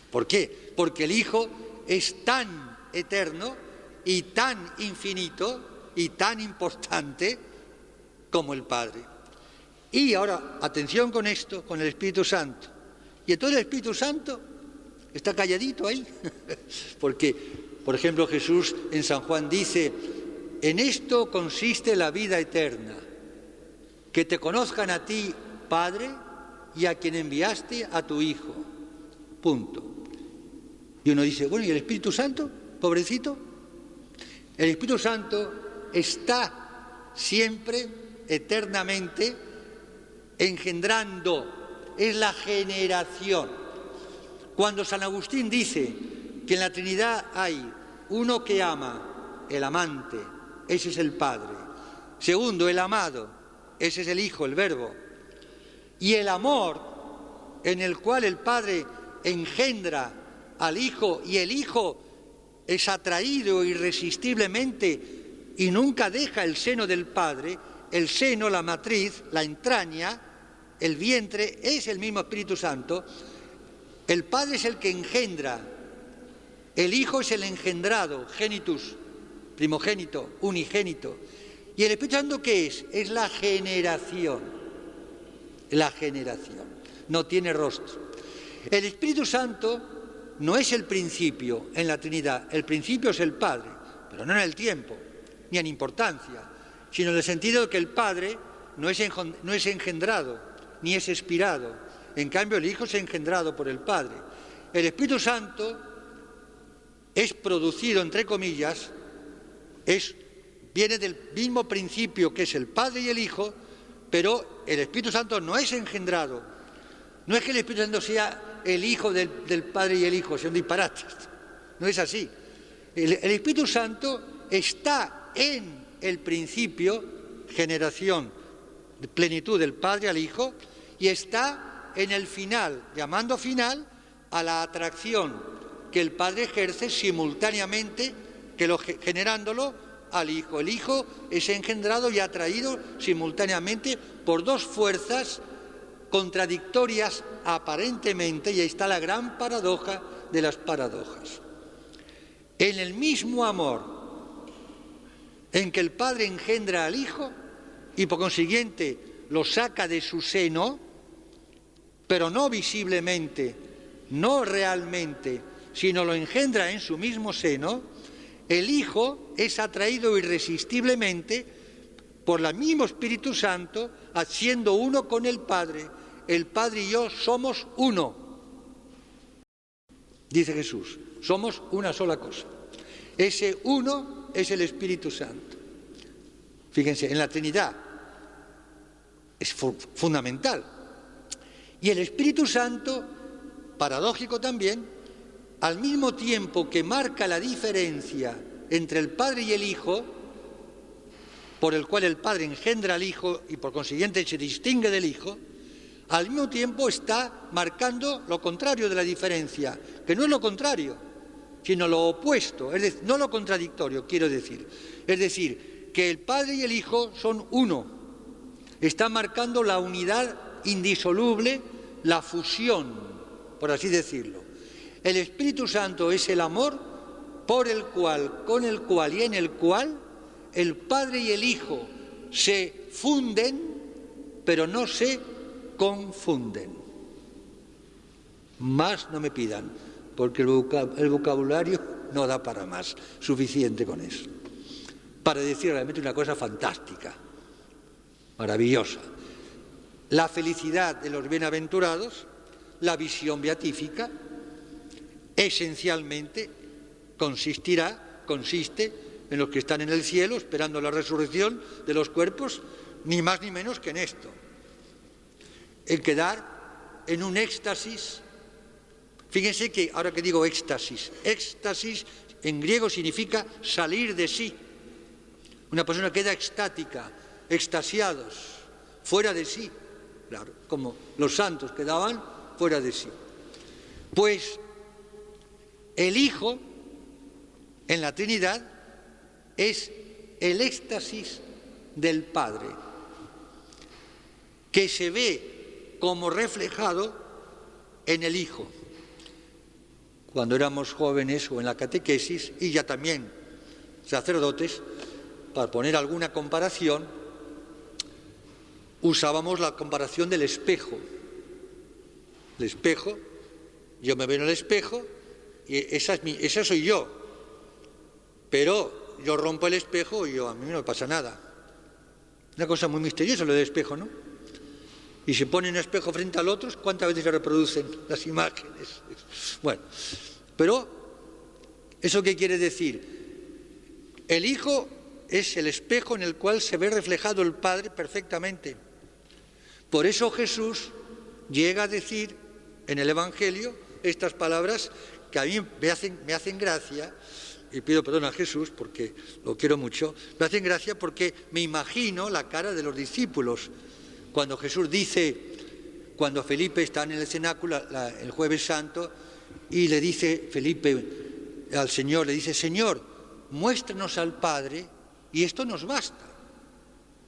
¿Por qué? Porque el Hijo es tan eterno y tan infinito y tan importante como el Padre. Y ahora, atención con esto, con el Espíritu Santo. Y entonces el Espíritu Santo está calladito ahí, porque, por ejemplo, Jesús en San Juan dice: en esto consiste la vida eterna, que te conozcan a ti, Padre, y a quien enviaste a tu Hijo. Punto. Y uno dice: bueno, ¿y el Espíritu Santo? Pobrecito. El Espíritu Santo está siempre, eternamente, engendrando. Es la generación. Cuando San Agustín dice que en la Trinidad hay uno que ama, el amante, ese es el Padre. Segundo, el amado, ese es el Hijo, el Verbo. Y el amor, en el cual el Padre engendra al Hijo y el Hijo es atraído irresistiblemente y nunca deja el seno del Padre, el seno, la matriz, la entraña, el vientre, es el mismo Espíritu Santo. El Padre es el que engendra, el Hijo es el engendrado, genitus, primogénito, unigénito. ¿Y el Espíritu Santo qué es? Es la generación. La generación. No tiene rostro. El Espíritu Santo no es el principio en la Trinidad. El principio es el Padre, pero no en el tiempo, ni en importancia, sino en el sentido de que el Padre no es engendrado, ni es expirado. En cambio, el Hijo es engendrado por el Padre. El Espíritu Santo es producido, entre comillas, viene del mismo principio que es el Padre y el Hijo, pero el Espíritu Santo no es engendrado. No es que el Espíritu Santo sea el Hijo del Padre y el Hijo, son disparates. No es así. El Espíritu Santo está en el principio, generación, plenitud del Padre al Hijo, y está en el final, llamando final a la atracción que el Padre ejerce simultáneamente, generándolo al Hijo. El Hijo es engendrado y atraído simultáneamente por dos fuerzas contradictorias aparentemente, y ahí está la gran paradoja de las paradojas. En el mismo amor en que el Padre engendra al Hijo y por consiguiente lo saca de su seno, pero no visiblemente, no realmente, sino lo engendra en su mismo seno, el Hijo es atraído irresistiblemente por el mismo Espíritu Santo, siendo uno con el Padre. El Padre y yo somos uno, dice Jesús, somos una sola cosa. Ese uno es el Espíritu Santo. Fíjense, en la Trinidad es fundamental Y el Espíritu Santo, paradójico también, al mismo tiempo que marca la diferencia entre el Padre y el Hijo, por el cual el Padre engendra al Hijo y por consiguiente se distingue del Hijo, al mismo tiempo está marcando lo contrario de la diferencia, que no es lo contrario, sino lo opuesto, es decir, no lo contradictorio, quiero decir. Es decir, que el Padre y el Hijo son uno, está marcando la unidad indisoluble, la fusión, por así decirlo. El Espíritu Santo es el amor por el cual, con el cual y en el cual el Padre y el Hijo se funden, pero no se confunden. Más no me pidan, porque el vocabulario no da para más, suficiente con eso. Para decir realmente una cosa fantástica, maravillosa. La felicidad de los bienaventurados, la visión beatífica, esencialmente consiste en los que están en el cielo esperando la resurrección de los cuerpos, ni más ni menos que en esto. El quedar en un éxtasis. Fíjense que ahora que digo éxtasis en griego significa salir de sí. Una persona queda extática, extasiados, fuera de sí, claro, como los santos quedaban fuera de sí. Pues el Hijo en la Trinidad es el éxtasis del Padre, que se ve como reflejado en el Hijo. Cuando éramos jóvenes o en la catequesis, y ya también sacerdotes, para poner alguna comparación, usábamos la comparación del espejo. El espejo, yo me veo en el espejo y esa soy yo, pero yo rompo el espejo y a mí no me pasa nada. Una cosa muy misteriosa lo del espejo, ¿no? Y se pone un espejo frente al otro, ¿cuántas veces se reproducen las imágenes? Bueno, pero ¿eso qué quiere decir? El Hijo es el espejo en el cual se ve reflejado el Padre perfectamente. Por eso Jesús llega a decir en el Evangelio estas palabras que a mí me hacen gracia, y pido perdón a Jesús porque lo quiero mucho, me hacen gracia porque me imagino la cara de los discípulos. Cuando Jesús dice, cuando Felipe está en el cenáculo el Jueves Santo, y le dice Felipe al Señor, le dice, Señor, muéstranos al Padre y esto nos basta.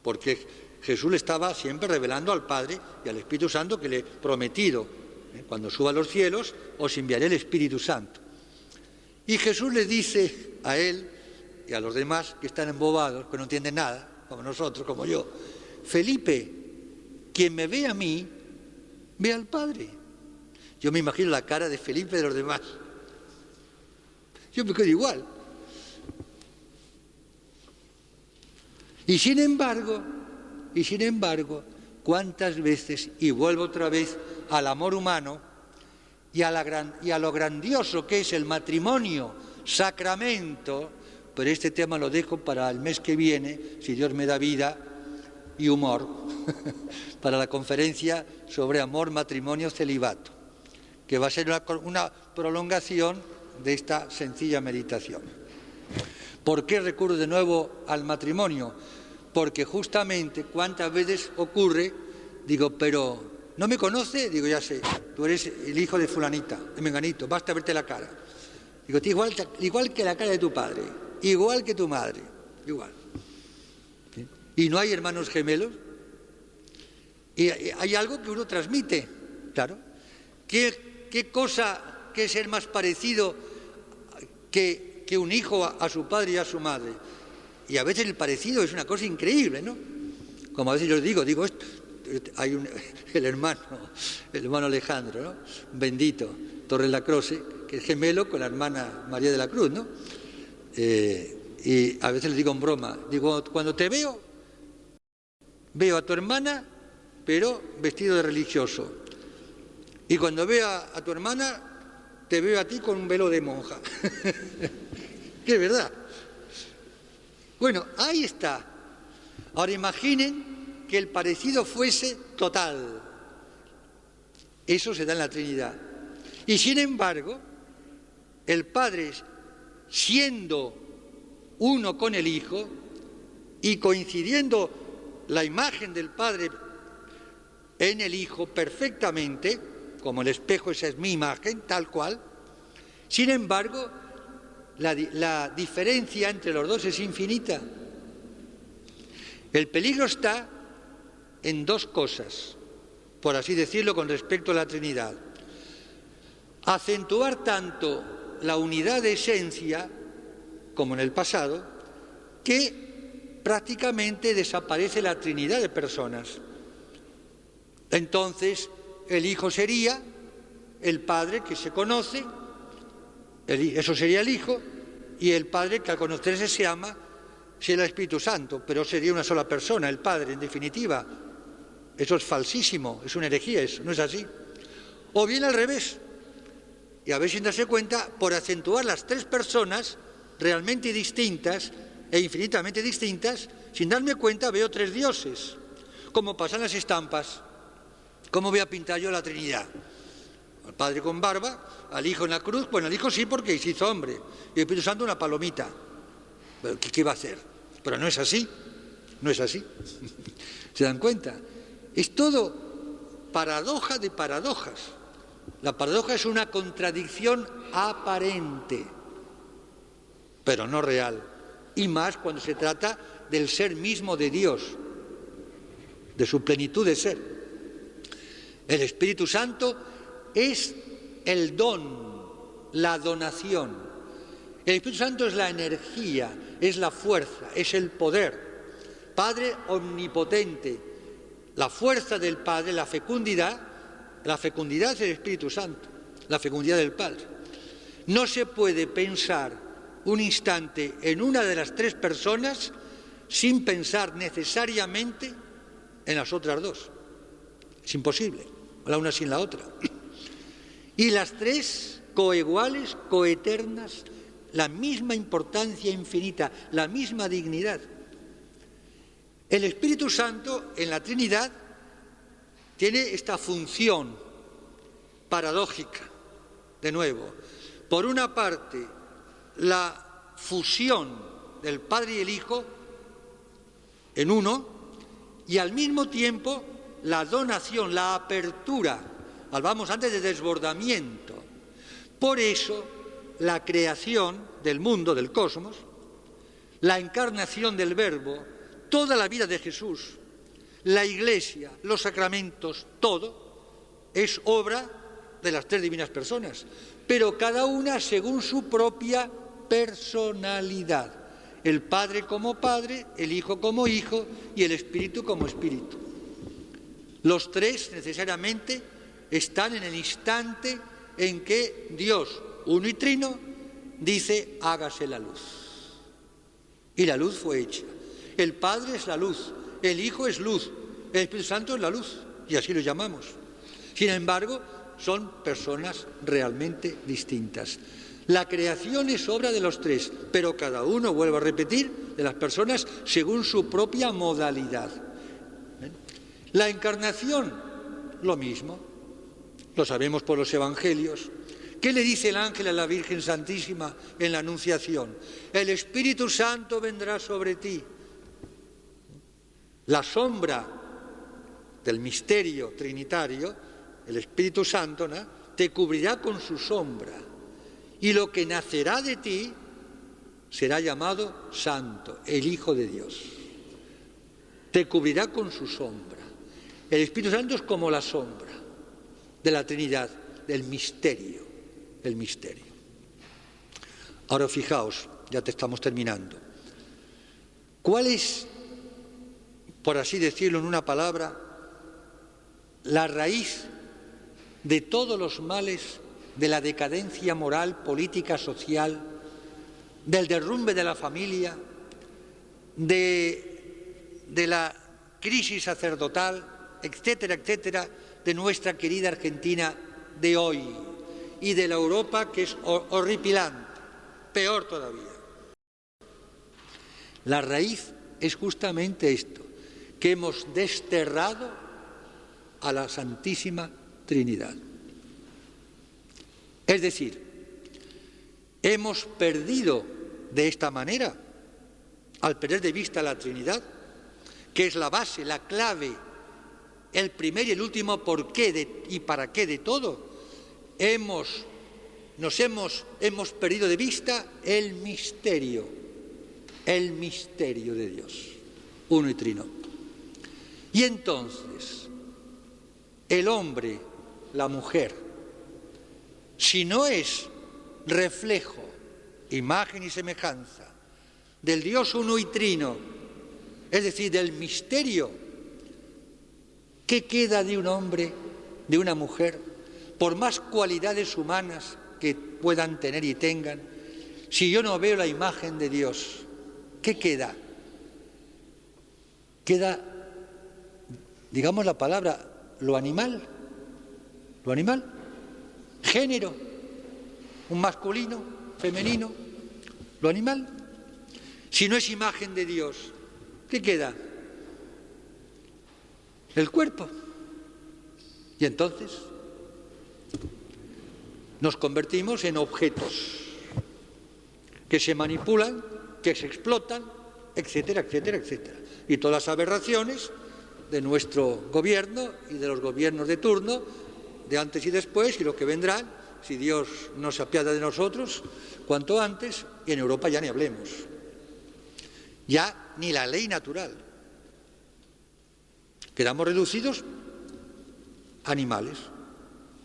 Porque Jesús le estaba siempre revelando al Padre y al Espíritu Santo que le he prometido, cuando suba a los cielos os enviaré el Espíritu Santo. Y Jesús le dice a él y a los demás que están embobados, que no entienden nada, como nosotros, como yo, Felipe, quien me ve a mí, ve al Padre. Yo me imagino la cara de Felipe y de los demás. Yo me quedo igual. Y sin embargo, ¿cuántas veces, y vuelvo otra vez al amor humano y a lo grandioso que es el matrimonio, sacramento, pero este tema lo dejo para el mes que viene, si Dios me da vida y humor, para la conferencia sobre amor, matrimonio, celibato, que va a ser una prolongación de esta sencilla meditación. ¿Por qué recurro de nuevo al matrimonio? Porque justamente cuántas veces ocurre, digo, pero ¿no me conoce? Digo, ya sé, tú eres el hijo de fulanita, de menganito, basta verte la cara. Digo, igual que la cara de tu padre, igual que tu madre, igual. ¿Sí? ¿Y no hay hermanos gemelos? Y hay algo que uno transmite, claro. ¿Qué cosa que es ser más parecido que un hijo a su padre y a su madre? Y a veces el parecido es una cosa increíble, ¿no? Como a veces yo les digo, hay el hermano Alejandro, ¿no? Bendito, Torres la Croce, que es gemelo con la hermana María de la Cruz, ¿no? Y a veces les digo en broma, digo, cuando te veo a tu hermana, pero vestido de religioso. Y cuando veo a tu hermana, te veo a ti con un velo de monja. Que es verdad. Bueno, ahí está. Ahora imaginen que el parecido fuese total. Eso se da en la Trinidad. Y sin embargo, el Padre, siendo uno con el Hijo y coincidiendo la imagen del Padre en el Hijo perfectamente, como el espejo, esa es mi imagen, tal cual, sin embargo, la diferencia entre los dos es infinita. El peligro está en dos cosas, por así decirlo, con respecto a la Trinidad. Acentuar tanto la unidad de esencia, como en el pasado, que prácticamente desaparece la Trinidad de personas. Entonces, el Hijo sería el Padre que se conoce, eso sería el Hijo, y el Padre que al conocerse se ama, sería el Espíritu Santo, pero sería una sola persona, el Padre, en definitiva. Eso es falsísimo, es una herejía, eso no es así. O bien al revés, y a ver sin darse cuenta, por acentuar las tres personas realmente distintas e infinitamente distintas, sin darme cuenta veo tres dioses, como pasan las estampas. ¿Cómo voy a pintar yo la Trinidad? Al Padre con barba, al Hijo en la cruz, bueno, al Hijo sí porque se hizo hombre, y el Espíritu Santo una palomita. ¿Qué va a hacer? Pero no es así, no es así. ¿Se dan cuenta? Es todo paradoja de paradojas. La paradoja es una contradicción aparente, pero no real. Y más cuando se trata del ser mismo de Dios, de su plenitud de ser. El Espíritu Santo es el don, la donación. El Espíritu Santo es la energía, es la fuerza, es el poder. Padre omnipotente, la fuerza del Padre, la fecundidad es el Espíritu Santo, la fecundidad del Padre. No se puede pensar un instante en una de las tres personas sin pensar necesariamente en las otras dos. Es imposible, la una sin la otra. Y las tres coeguales, coeternas, la misma importancia infinita, la misma dignidad. El Espíritu Santo en la Trinidad tiene esta función paradójica, de nuevo. Por una parte, la fusión del Padre y el Hijo en uno, y al mismo tiempo la donación, la apertura, hablamos antes de desbordamiento. Por eso, la creación del mundo, del cosmos, la encarnación del Verbo, toda la vida de Jesús, la Iglesia, los sacramentos, todo es obra de las tres divinas personas, pero cada una según su propia personalidad. El Padre como Padre, el Hijo como Hijo y el Espíritu como Espíritu. Los tres necesariamente están en el instante en que Dios, uno y trino, dice hágase la luz. Y la luz fue hecha. El Padre es la luz, el Hijo es luz, el Espíritu Santo es la luz, y así lo llamamos. Sin embargo, son personas realmente distintas. La creación es obra de los tres, pero cada uno, vuelvo a repetir, de las personas según su propia modalidad. La encarnación, lo mismo, lo sabemos por los evangelios. ¿Qué le dice el ángel a la Virgen Santísima en la Anunciación? El Espíritu Santo vendrá sobre ti. La sombra del misterio trinitario, el Espíritu Santo, ¿no?, te cubrirá con su sombra. Y lo que nacerá de ti será llamado Santo, el Hijo de Dios. Te cubrirá con su sombra. El Espíritu Santo es como la sombra de la Trinidad, del misterio, el misterio. Ahora fijaos, ya te estamos terminando. ¿Cuál es, por así decirlo en una palabra, la raíz de todos los males de la decadencia moral, política, social, del derrumbe de la familia, de la crisis sacerdotal, etcétera, etcétera, de nuestra querida Argentina de hoy y de la Europa que es horripilante, peor todavía? La raíz es justamente esto, que hemos desterrado a la Santísima Trinidad. Es decir, hemos perdido de esta manera, al perder de vista la Trinidad, que es la base, la clave, el primer y el último porqué y para qué de todo, hemos perdido de vista el misterio de Dios, uno y trino. Y entonces, el hombre, la mujer, si no es reflejo, imagen y semejanza del Dios uno y trino, es decir, del misterio, ¿qué queda de un hombre, de una mujer, por más cualidades humanas que puedan tener y tengan? Si yo no veo la imagen de Dios, ¿qué queda? Queda, digamos la palabra, lo animal, género, un masculino, femenino, lo animal. Si no es imagen de Dios, ¿qué queda? El cuerpo. Y entonces nos convertimos en objetos que se manipulan, que se explotan, etcétera, etcétera, etcétera. Y todas las aberraciones de nuestro gobierno y de los gobiernos de turno, de antes y después, y lo que vendrán, si Dios no se apiada de nosotros, cuanto antes, y en Europa ya ni hablemos. Ya ni la ley natural. Quedamos reducidos a animales,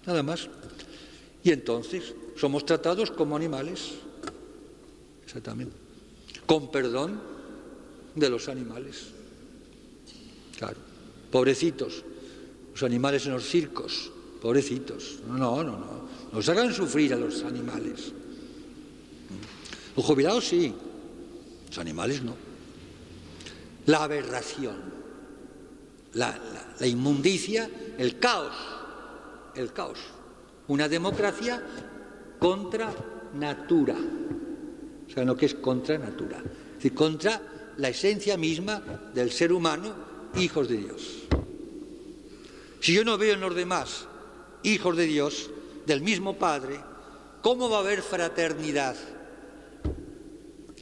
nada más. Y entonces somos tratados como animales, exactamente, con perdón de los animales. Claro, pobrecitos, los animales en los circos, pobrecitos. No, nos hagan sufrir a los animales. Los jubilados sí, los animales no. La aberración, la inmundicia, el caos. Una democracia contra natura. ¿Saben lo que es contra natura? Es decir, contra la esencia misma del ser humano, hijos de Dios. Si yo no veo en los demás hijos de Dios, del mismo Padre, ¿cómo va a haber fraternidad?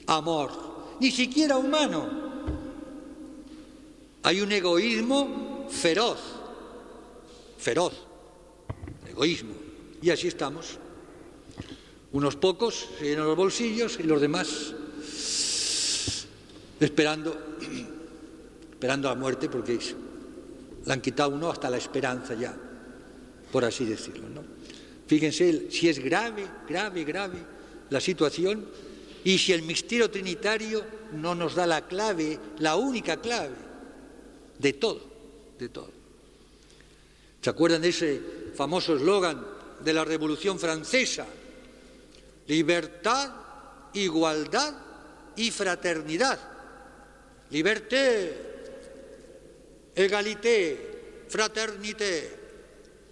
Amor, ni siquiera humano. Hay un egoísmo feroz, egoísmo. Y así estamos. Unos pocos se llenan los bolsillos y los demás esperando la muerte, porque le han quitado uno hasta la esperanza ya, por así decirlo, ¿no? Fíjense si es grave la situación, y si el misterio trinitario no nos da la clave, la única clave de todo. ¿Se acuerdan de ese famoso eslogan de la Revolución Francesa? Libertad, igualdad y fraternidad. Liberté, égalité, fraternité.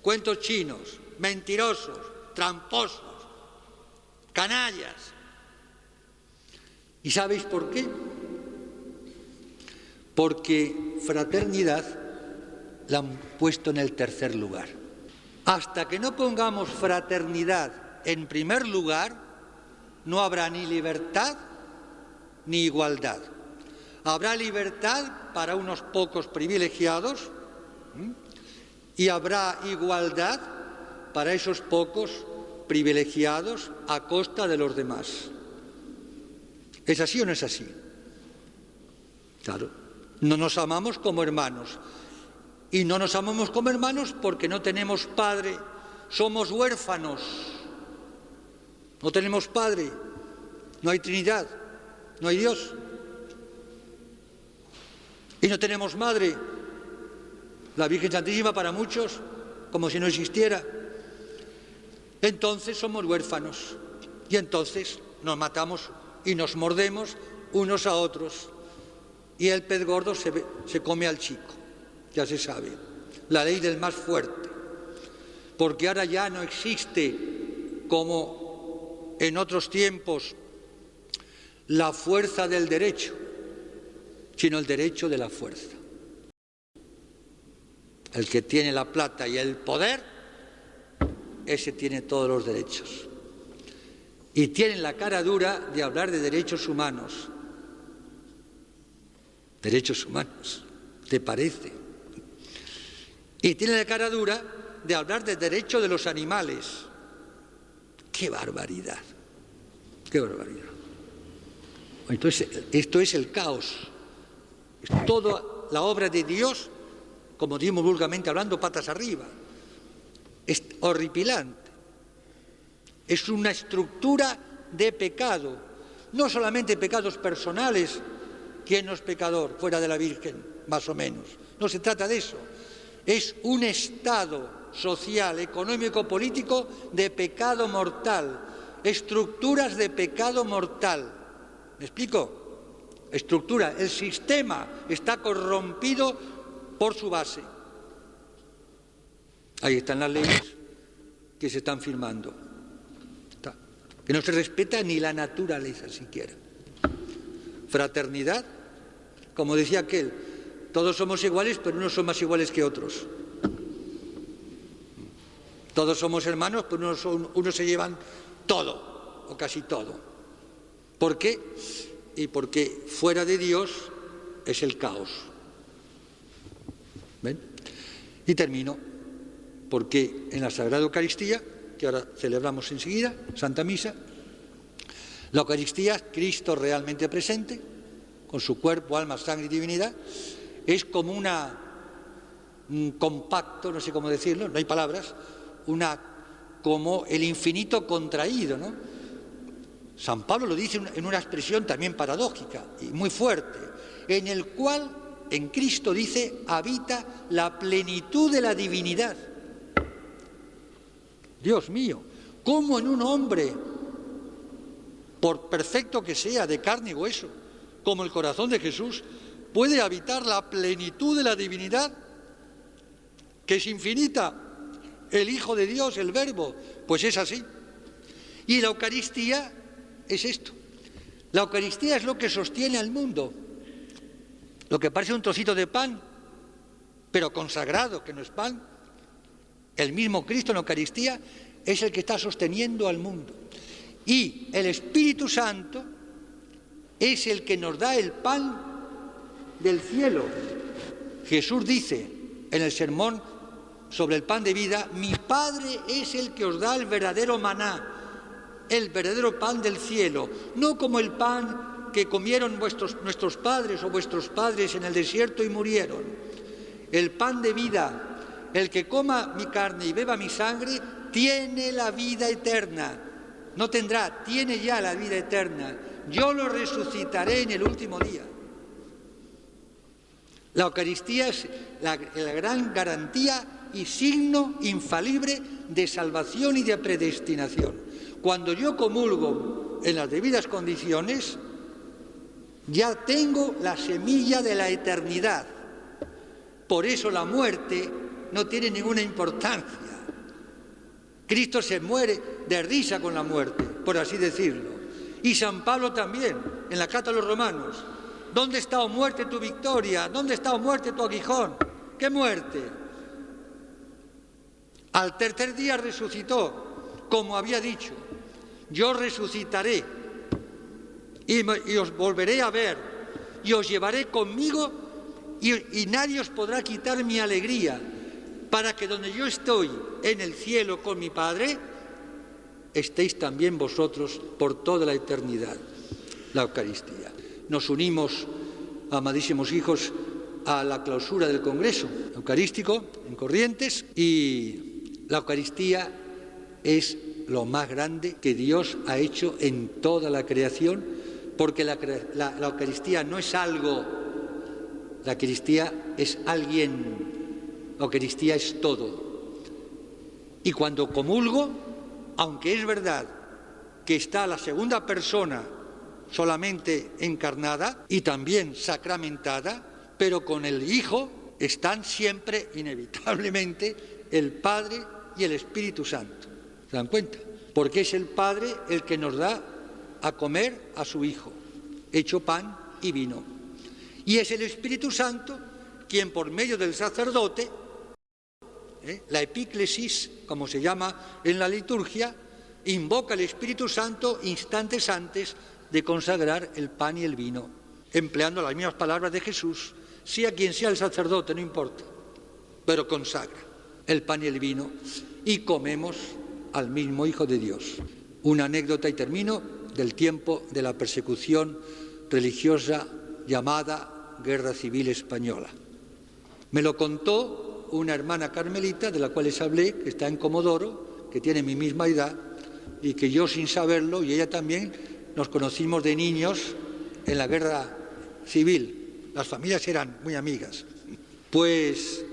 Cuentos chinos, mentirosos, tramposos, canallas. ¿Y sabéis por qué? Porque fraternidad la han puesto en el tercer lugar. Hasta que no pongamos fraternidad en primer lugar, no habrá ni libertad ni igualdad. Habrá libertad para unos pocos privilegiados y habrá igualdad para esos pocos privilegiados a costa de los demás. ¿Es así o no es así? Claro, no nos amamos como hermanos. Y no nos amamos como hermanos porque no tenemos padre, somos huérfanos. No tenemos padre, no hay Trinidad, no hay Dios. Y no tenemos madre, la Virgen Santísima para muchos, como si no existiera. Entonces somos huérfanos y entonces nos matamos y nos mordemos unos a otros. Y el pez gordo se come al chico, ya se sabe, la ley del más fuerte. Porque ahora ya no existe, como en otros tiempos, la fuerza del derecho, sino el derecho de la fuerza. El que tiene la plata y el poder ese tiene todos los derechos. Y tienen la cara dura de hablar de derechos humanos. Derechos humanos, ¿te parece? Y tienen la cara dura de hablar de derechos de los animales. ¡Qué barbaridad! ¡Qué barbaridad! Entonces, esto es el caos. Es toda la obra de Dios, como decimos vulgarmente hablando, patas arriba. Es horripilante. Es una estructura de pecado. No solamente pecados personales. ¿Quién no es pecador fuera de la Virgen? Más o menos. No se trata de eso. Es un estado social, económico, político de pecado mortal. Estructuras de pecado mortal. ¿Me explico? Estructura. El sistema está corrompido por su base. Ahí están las leyes que se están firmando. Que no se respeta ni la naturaleza siquiera. Fraternidad, como decía aquel, todos somos iguales, pero unos son más iguales que otros. Todos somos hermanos, pero unos se llevan todo, o casi todo. ¿Por qué? Y porque fuera de Dios es el caos. ¿Ven? Y termino, porque en la Sagrada Eucaristía, que ahora celebramos enseguida, Santa Misa, la Eucaristía, Cristo realmente presente, con su cuerpo, alma, sangre y divinidad, es como un compacto, no sé cómo decirlo, no hay palabras, como el infinito contraído, ¿no? San Pablo lo dice en una expresión también paradójica y muy fuerte, en el cual, en Cristo dice, habita la plenitud de la divinidad. Dios mío, ¿cómo en un hombre, por perfecto que sea, de carne y hueso, como el corazón de Jesús, puede habitar la plenitud de la divinidad, que es infinita? El Hijo de Dios, el Verbo, pues es así. Y la Eucaristía es esto. La Eucaristía es lo que sostiene al mundo. Lo que parece un trocito de pan, pero consagrado, que no es pan. El mismo Cristo en la Eucaristía es el que está sosteniendo al mundo. Y el Espíritu Santo es el que nos da el pan del cielo. Jesús dice en el sermón sobre el pan de vida, mi Padre es el que os da el verdadero maná, el verdadero pan del cielo, no como el pan que comieron nuestros padres o vuestros padres en el desierto y murieron. El pan de vida. El que coma mi carne y beba mi sangre tiene la vida eterna. No tendrá, tiene ya la vida eterna. Yo lo resucitaré en el último día. La Eucaristía es la gran garantía y signo infalible de salvación y de predestinación. Cuando yo comulgo en las debidas condiciones, ya tengo la semilla de la eternidad. Por eso la muerte no tiene ninguna importancia. Cristo se muere de risa con la muerte, por así decirlo. Y San Pablo también, en la Carta a los Romanos. ¿Dónde está, oh muerte, tu victoria? ¿Dónde está, oh muerte, tu aguijón? ¿Qué muerte? Al tercer día resucitó, como había dicho. Yo resucitaré y os volveré a ver y os llevaré conmigo y nadie os podrá quitar mi alegría, para que donde yo estoy en el cielo con mi Padre, estéis también vosotros por toda la eternidad. La Eucaristía. Nos unimos, amadísimos hijos, a la clausura del Congreso Eucarístico en Corrientes, y la Eucaristía es lo más grande que Dios ha hecho en toda la creación, porque la Eucaristía no es algo, la Eucaristía es alguien. La Eucaristía es todo. Y cuando comulgo, aunque es verdad que está la segunda persona solamente encarnada y también sacramentada, pero con el Hijo están siempre, inevitablemente, el Padre y el Espíritu Santo. ¿Se dan cuenta? Porque es el Padre el que nos da a comer a su Hijo, hecho pan y vino. Y es el Espíritu Santo quien, por medio del sacerdote, La epíclesis, como se llama en la liturgia, invoca al Espíritu Santo instantes antes de consagrar el pan y el vino, empleando las mismas palabras de Jesús, sea quien sea el sacerdote, no importa, pero consagra el pan y el vino y comemos al mismo Hijo de Dios. Una anécdota y termino del tiempo de la persecución religiosa llamada Guerra Civil Española. Me lo contó una hermana carmelita de la cual les hablé, que está en Comodoro, que tiene mi misma edad y que yo sin saberlo y ella también nos conocimos de niños en la Guerra Civil. Las familias eran muy amigas. Pues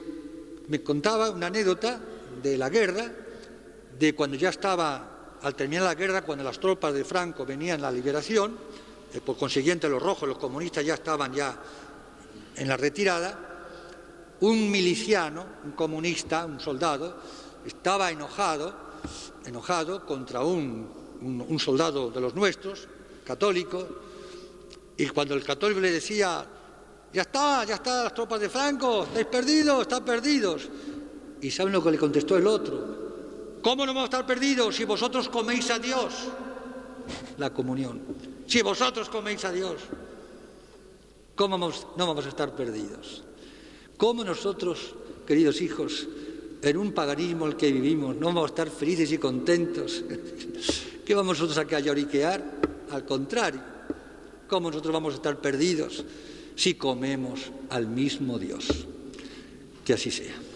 me contaba una anécdota de la guerra, de cuando ya estaba, al terminar la guerra, cuando las tropas de Franco venían a la liberación, por consiguiente los rojos, los comunistas ya estaban ya en la retirada, un miliciano, un comunista, un soldado, estaba enojado contra un soldado de los nuestros, católico, y cuando el católico le decía, ya está, las tropas de Franco, estáis perdidos, están perdidos. ¿Y saben lo que le contestó el otro? ¿Cómo no vamos a estar perdidos si vosotros coméis a Dios? La comunión. Si vosotros coméis a Dios, ¿cómo no vamos a estar perdidos? ¿Cómo nosotros, queridos hijos, en un paganismo en el que vivimos, no vamos a estar felices y contentos? ¿Qué vamos nosotros a lloriquear? Al contrario, ¿cómo nosotros vamos a estar perdidos si comemos al mismo Dios? Que así sea.